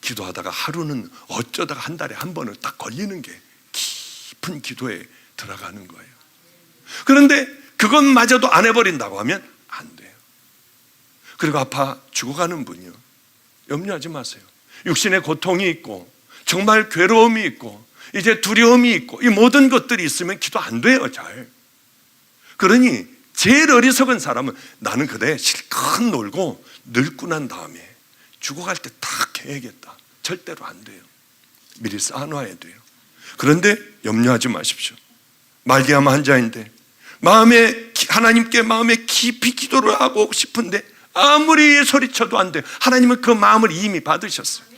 기도하다가 하루는 어쩌다가 한 달에 한 번은 딱 걸리는 게 깊은 기도에 들어가는 거예요. 그런데 그것마저도 안 해버린다고 하면 안 돼요. 그리고 아파 죽어가는 분이요, 염려하지 마세요. 육신의 고통이 있고 정말 괴로움이 있고 이제 두려움이 있고 이 모든 것들이 있으면 기도 안 돼요. 잘. 그러니 제일 어리석은 사람은 나는 그대 실컷 놀고 늙고 난 다음에 죽어갈 때 딱 해야겠다. 절대로 안 돼요. 미리 쌓아놔야 돼요. 그런데 염려하지 마십시오. 말기암 환자인데 하나님께 마음에 깊이 기도를 하고 싶은데 아무리 소리쳐도 안 돼요. 하나님은 그 마음을 이미 받으셨어요.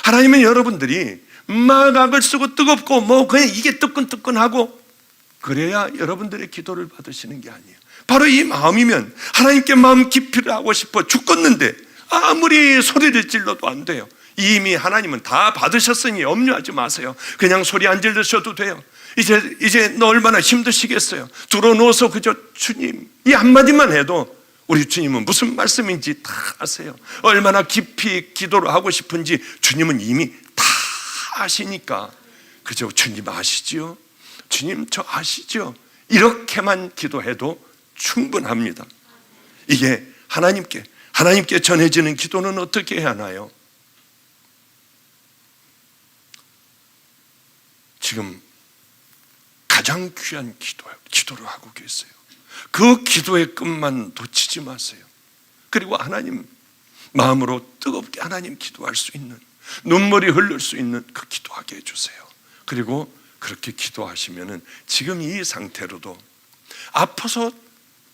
하나님은 여러분들이 마각을 쓰고 뜨겁고 그냥 이게 뜨끈뜨끈하고 그래야 여러분들의 기도를 받으시는 게 아니에요. 바로 이 마음이면 하나님께 마음 깊이를 하고 싶어 죽겠는데 아무리 소리를 질러도 안 돼요. 이미 하나님은 다 받으셨으니 염려하지 마세요. 그냥 소리 안 질르셔도 돼요. 이제 너 얼마나 힘드시겠어요. 들어누워서 그저 주님 이 한마디만 해도 우리 주님은 무슨 말씀인지 다 아세요. 얼마나 깊이 기도를 하고 싶은지 주님은 이미 다 아시니까 그저 주님 아시죠? 주님 저 아시죠? 이렇게만 기도해도 충분합니다. 이게 하나님께 전해지는 기도는 어떻게 해야 하나요? 지금 가장 귀한 기도를 하고 계세요. 그 기도의 끝만 놓치지 마세요. 그리고 하나님 마음으로 뜨겁게 하나님 기도할 수 있는, 눈물이 흐를 수 있는 그 기도하게 해주세요. 그리고 그렇게 기도하시면은 지금 이 상태로도 아파서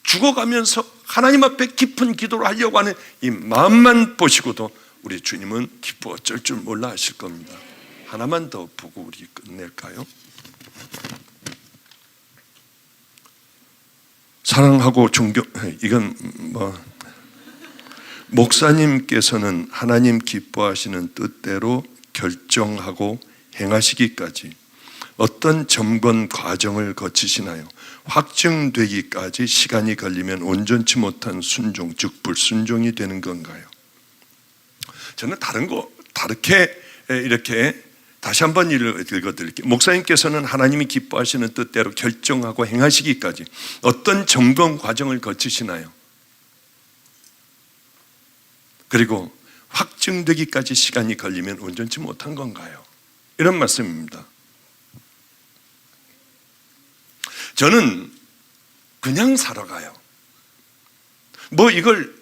죽어가면서 하나님 앞에 깊은 기도를 하려고 하는 이 마음만 보시고도 우리 주님은 기뻐 어쩔 줄 몰라 하실 겁니다. 하나만 더 보고 우리 끝낼까요? 사랑하고 이건 목사님께서는 하나님 기뻐하시는 뜻대로 결정하고 행하시기까지 어떤 점검 과정을 거치시나요? 확증되기까지 시간이 걸리면 온전치 못한 순종, 즉 불순종이 되는 건가요? 저는 다르게 이렇게 다시 한번 읽어드릴게요. 목사님께서는 하나님이 기뻐하시는 뜻대로 결정하고 행하시기까지 어떤 점검 과정을 거치시나요? 그리고 확증되기까지 시간이 걸리면 온전치 못한 건가요? 이런 말씀입니다. 저는 그냥 살아가요. 이걸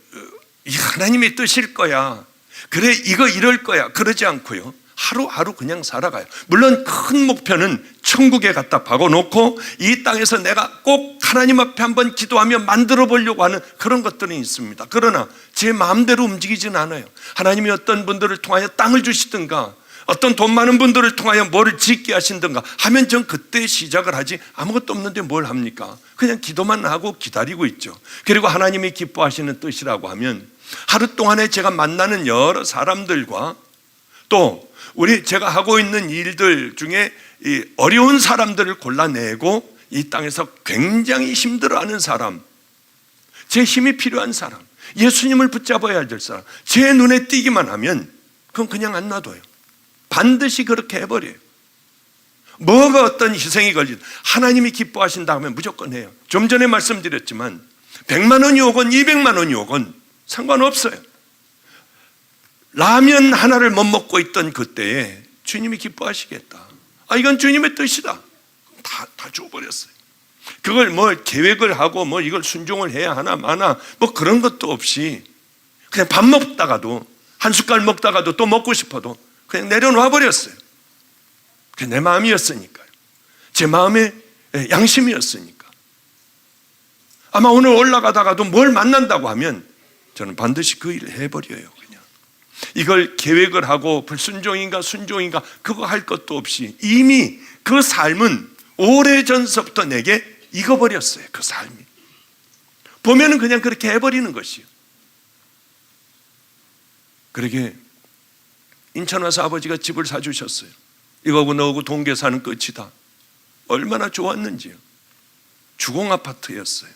하나님의 뜻일 거야, 그래 이거 이럴 거야, 그러지 않고요. 하루하루 그냥 살아가요. 물론 큰 목표는 천국에 갖다 박아놓고 이 땅에서 내가 꼭 하나님 앞에 한번 기도하며 만들어 보려고 하는 그런 것들은 있습니다. 그러나 제 마음대로 움직이진 않아요. 하나님이 어떤 분들을 통하여 땅을 주시든가 어떤 돈 많은 분들을 통하여 뭐를 짓게 하신든가 하면 전 그때 시작을 하지, 아무것도 없는데 뭘 합니까? 그냥 기도만 하고 기다리고 있죠. 그리고 하나님이 기뻐하시는 뜻이라고 하면 하루 동안에 제가 만나는 여러 사람들과 또 제가 하고 있는 일들 중에 이 어려운 사람들을 골라내고 이 땅에서 굉장히 힘들어하는 사람, 제 힘이 필요한 사람, 예수님을 붙잡아야 될 사람, 제 눈에 띄기만 하면 그건 그냥 안 놔둬요. 반드시 그렇게 해버려요. 뭐가 어떤 희생이 걸리든 하나님이 기뻐하신다 하면 무조건 해요. 좀 전에 말씀드렸지만 100만 원이 오건 200만 원이 오건 상관없어요. 라면 하나를 못 먹고 있던 그때에 주님이 기뻐하시겠다, 이건 주님의 뜻이다, 다 줘버렸어요. 그걸 뭐 계획을 하고 뭐 이걸 순종을 해야 하나 마나 뭐 그런 것도 없이 그냥 밥 먹다가도 한 숟갈 먹다가도 또 먹고 싶어도 그냥 내려놔 버렸어요. 그게 내 마음이었으니까요. 제 마음의 양심이었으니까. 아마 오늘 올라가다가도 뭘 만난다고 하면 저는 반드시 그 일을 해버려요. 그냥 이걸 계획을 하고 불순종인가 순종인가 그거 할 것도 없이 이미 그 삶은 오래전서부터 내게 익어버렸어요. 그 삶이 보면은 그냥 그렇게 해버리는 것이요. 그러게 인천 와서 아버지가 집을 사주셨어요. 이거하고 너하고 동계 사는 끝이다. 얼마나 좋았는지요. 주공 아파트였어요.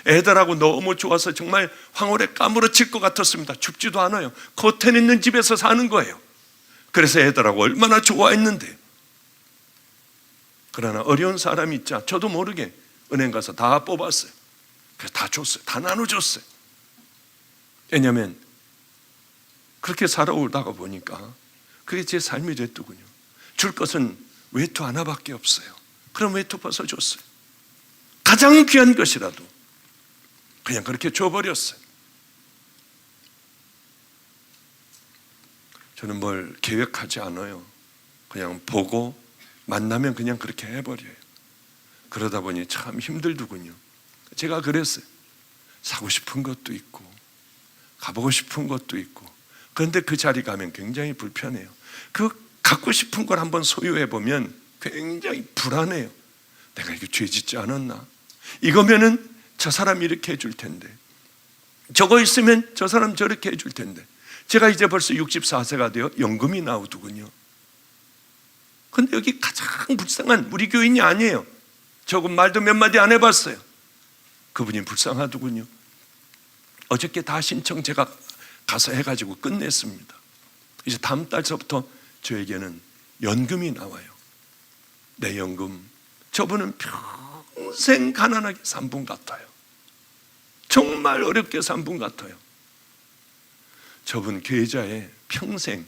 애들하고 너무 좋아서 정말 황홀에 까무러칠 것 같았습니다. 춥지도 않아요. 커튼 있는 집에서 사는 거예요. 그래서 애들하고 얼마나 좋아했는데. 그러나 어려운 사람이 있자 저도 모르게 은행 가서 다 뽑았어요. 그래서 다 줬어요. 다 나눠줬어요. 왜냐하면 그렇게 살아오다가 보니까 그게 제 삶이 됐더군요. 줄 것은 외투 하나밖에 없어요. 그럼 외투 벗어줬어요. 가장 귀한 것이라도 그냥 그렇게 줘버렸어요. 저는 뭘 계획하지 않아요. 그냥 보고 만나면 그냥 그렇게 해버려요. 그러다 보니 참 힘들더군요. 제가 그랬어요. 사고 싶은 것도 있고 가보고 싶은 것도 있고, 그런데 그 자리 가면 굉장히 불편해요. 그 갖고 싶은 걸 한번 소유해보면 굉장히 불안해요. 내가 이거 죄 짓지 않았나? 이거면은 저 사람이 이렇게 해줄 텐데, 저거 있으면 저 사람 저렇게 해줄 텐데. 제가 이제 벌써 64세가 되어 연금이 나오더군요. 근데 여기 가장 불쌍한 우리 교인이 아니에요. 조금 말도 몇 마디 안 해봤어요. 그분이 불쌍하더군요. 어저께 다 신청 제가 가서 해가지고 끝냈습니다. 이제 다음 달서부터 저에게는 연금이 나와요. 내 연금. 저분은 평생 가난하게 산 분 같아요. 정말 어렵게 산 분 같아요. 저분 계좌에 평생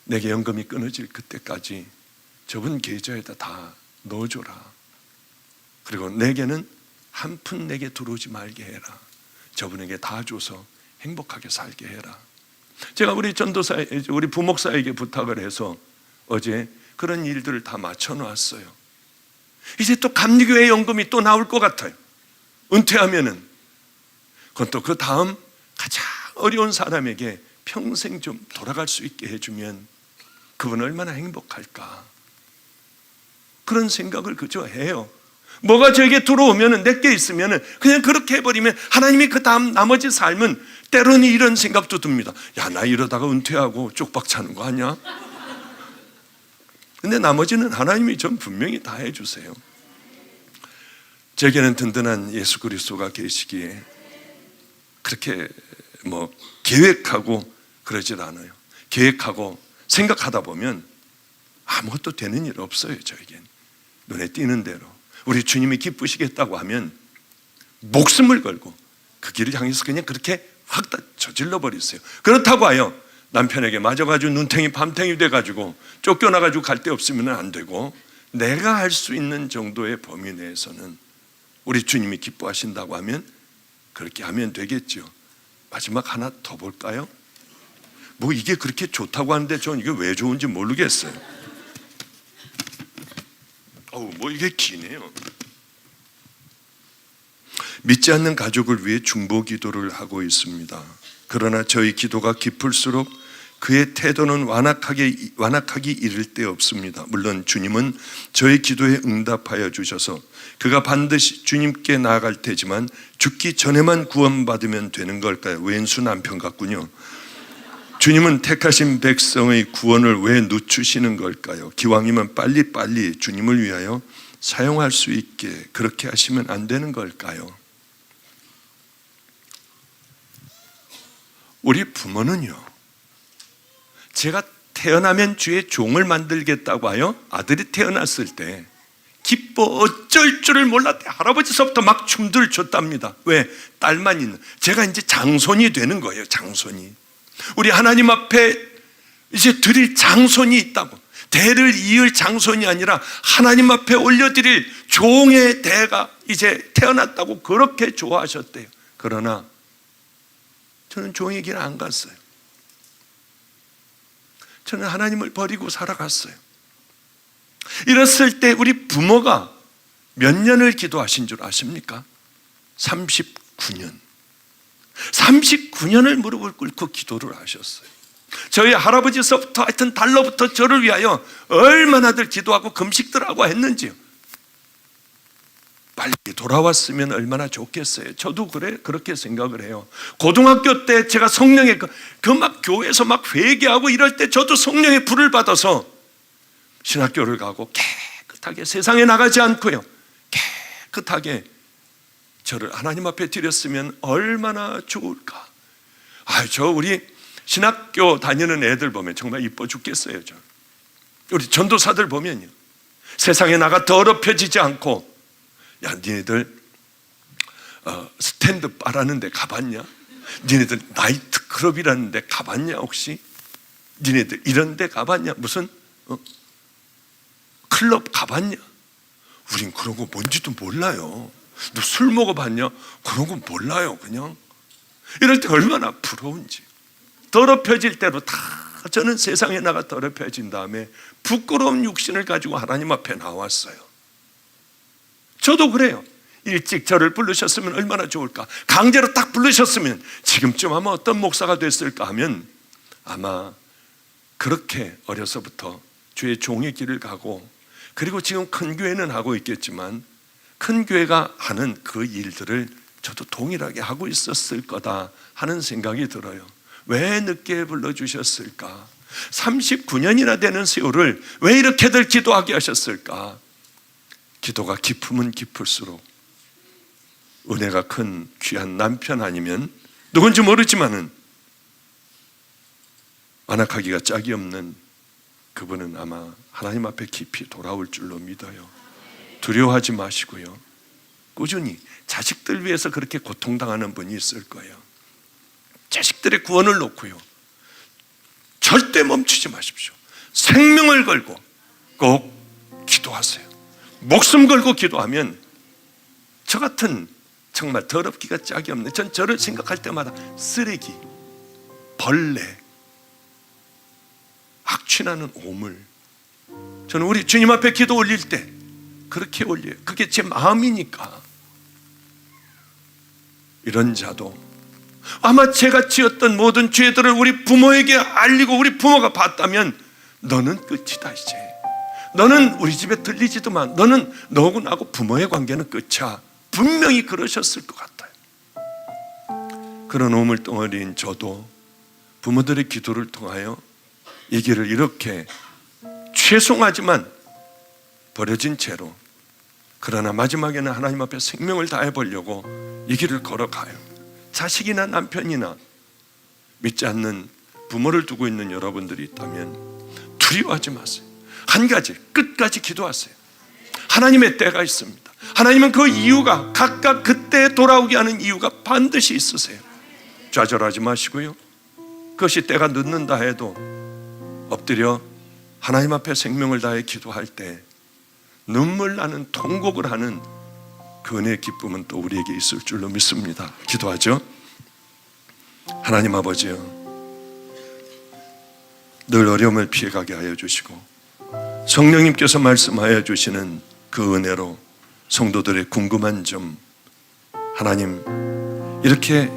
내게 연금이 끊어질 그때까지 저분 계좌에다 다 넣어줘라. 그리고 내게는 한 푼 내게 들어오지 말게 해라. 저분에게 다 줘서 행복하게 살게 해라. 제가 우리 전도사, 우리 부목사에게 부탁을 해서 어제 그런 일들을 다 맞춰놨어요. 이제 또 감리교회 연금이 또 나올 것 같아요. 은퇴하면은. 그건 또 그 다음 가장 어려운 사람에게 평생 좀 돌아갈 수 있게 해주면 그분 얼마나 행복할까. 그런 생각을 그저 해요. 뭐가 저에게 들어오면 내게 있으면 그냥 그렇게 해버리면 하나님이 그 다음 나머지 삶은 때로는 이런 생각도 듭니다. 야, 나 이러다가 은퇴하고 쪽박 차는 거 아니야? 근데 나머지는 하나님이 전 분명히 다 해주세요. 제게는 든든한 예수 그리스도가 계시기에 그렇게 뭐 계획하고 그러질 않아요. 계획하고 생각하다 보면 아무것도 되는 일 없어요. 저에겐 눈에 띄는 대로 우리 주님이 기쁘시겠다고 하면 목숨을 걸고 그 길을 향해서 그냥 그렇게 확 다 저질러 버리세요. 그렇다고 하여 남편에게 맞아가지고 눈탱이 밤탱이 돼가지고 쫓겨나가지고 갈 데 없으면 안 되고, 내가 할 수 있는 정도의 범위 내에서는 우리 주님이 기뻐하신다고 하면 그렇게 하면 되겠죠. 마지막 하나 더 볼까요? 뭐 이게 그렇게 좋다고 하는데 저는 이게 왜 좋은지 모르겠어요. 뭐 이게 기네요. 믿지 않는 가족을 위해 중보 기도를 하고 있습니다. 그러나 저희 기도가 깊을수록 그의 태도는 완악하기 이를 데 없습니다. 물론 주님은 저희 기도에 응답하여 주셔서 그가 반드시 주님께 나아갈 테지만 죽기 전에만 구원받으면 되는 걸까요? 왼수 남편 같군요. 주님은 택하신 백성의 구원을 왜 늦추시는 걸까요? 기왕이면 빨리빨리 주님을 위하여 사용할 수 있게 그렇게 하시면 안 되는 걸까요? 우리 부모는요, 제가 태어나면 주의 종을 만들겠다고 하여 아들이 태어났을 때 기뻐 어쩔 줄을 몰랐대. 할아버지서부터 막 춤들 췄답니다. 왜? 딸만 있는, 제가 이제 장손이 되는 거예요. 장손이. 우리 하나님 앞에 이제 드릴 장손이 있다고. 대를 이을 장손이 아니라 하나님 앞에 올려드릴 종의 대가 이제 태어났다고 그렇게 좋아하셨대요. 그러나 저는 종의 길 안 갔어요. 저는 하나님을 버리고 살아갔어요. 이랬을 때 우리 부모가 몇 년을 기도하신 줄 아십니까? 39년. 39년을 무릎을 꿇고 기도를 하셨어요. 저희 할아버지서부터 하여튼 달러부터 저를 위하여 얼마나들 기도하고 금식들하고 했는지요. 빨리 돌아왔으면 얼마나 좋겠어요. 저도 그렇게 생각을 해요. 고등학교 때 제가 성령의 막 교회에서 막 회개하고 이럴 때 저도 성령의 불을 받아서 신학교를 가고 깨끗하게 세상에 나가지 않고요, 깨끗하게 저를 하나님 앞에 드렸으면 얼마나 좋을까. 저 우리 신학교 다니는 애들 보면 정말 이뻐 죽겠어요. 우리 전도사들 보면요, 세상에 나가 더럽혀지지 않고, 야, 니네들 스탠드 바라는 데 가봤냐? 니네들 나이트 클럽이라는 데 가봤냐 혹시? 니네들 이런 데 가봤냐? 무슨 클럽 가봤냐? 우린 그런 거 뭔지도 몰라요. 너 술 먹어봤냐? 그런 거 몰라요. 그냥 이럴 때 얼마나 부러운지. 더럽혀질 대로 다 저는 세상에 나가 더럽혀진 다음에 부끄러운 육신을 가지고 하나님 앞에 나왔어요. 저도 그래요. 일찍 저를 부르셨으면 얼마나 좋을까. 강제로 딱 부르셨으면 지금쯤 아마 어떤 목사가 됐을까 하면 아마 그렇게 어려서부터 주의 종의 길을 가고, 그리고 지금 큰 교회는 하고 있겠지만 큰 교회가 하는 그 일들을 저도 동일하게 하고 있었을 거다 하는 생각이 들어요. 왜 늦게 불러주셨을까? 39년이나 되는 세월을 왜 이렇게들 기도하게 하셨을까? 기도가 깊으면 깊을수록 은혜가 큰 귀한 남편 아니면 누군지 모르지만은 완악하기가 짝이 없는 그분은 아마 하나님 앞에 깊이 돌아올 줄로 믿어요. 두려워하지 마시고요, 꾸준히 자식들 위해서 그렇게 고통당하는 분이 있을 거예요. 자식들의 구원을 놓고요, 절대 멈추지 마십시오. 생명을 걸고 꼭 기도하세요. 목숨 걸고 기도하면 저 같은 정말 더럽기가 짝이 없는, 전 저를 생각할 때마다 쓰레기, 벌레, 악취나는 오물, 저는 우리 주님 앞에 기도 올릴 때 그렇게 올려요. 그게 제 마음이니까. 이런 자도 아마 제가 지었던 모든 죄들을 우리 부모에게 알리고 우리 부모가 봤다면 너는 끝이다 이제. 너는 우리 집에 들리지도만, 너는 너하고 나하고 부모의 관계는 끝이야. 분명히 그러셨을 것 같아요. 그런 오물덩어리인 저도 부모들의 기도를 통하여 이 길을 이렇게 죄송하지만 버려진 채로, 그러나 마지막에는 하나님 앞에 생명을 다해 보려고 이 길을 걸어가요. 자식이나 남편이나 믿지 않는 부모를 두고 있는 여러분들이 있다면 두려워하지 마세요. 한 가지, 끝까지 기도하세요. 하나님의 때가 있습니다. 하나님은 그 이유가 각각 그때 돌아오게 하는 이유가 반드시 있으세요. 좌절하지 마시고요, 그것이 때가 늦는다 해도 엎드려 하나님 앞에 생명을 다해 기도할 때 눈물 나는 통곡을 하는 그 은혜의 기쁨은 또 우리에게 있을 줄로 믿습니다. 기도하죠. 하나님 아버지요, 늘 어려움을 피해가게 하여 주시고 성령님께서 말씀하여 주시는 그 은혜로 성도들의 궁금한 점, 하나님 이렇게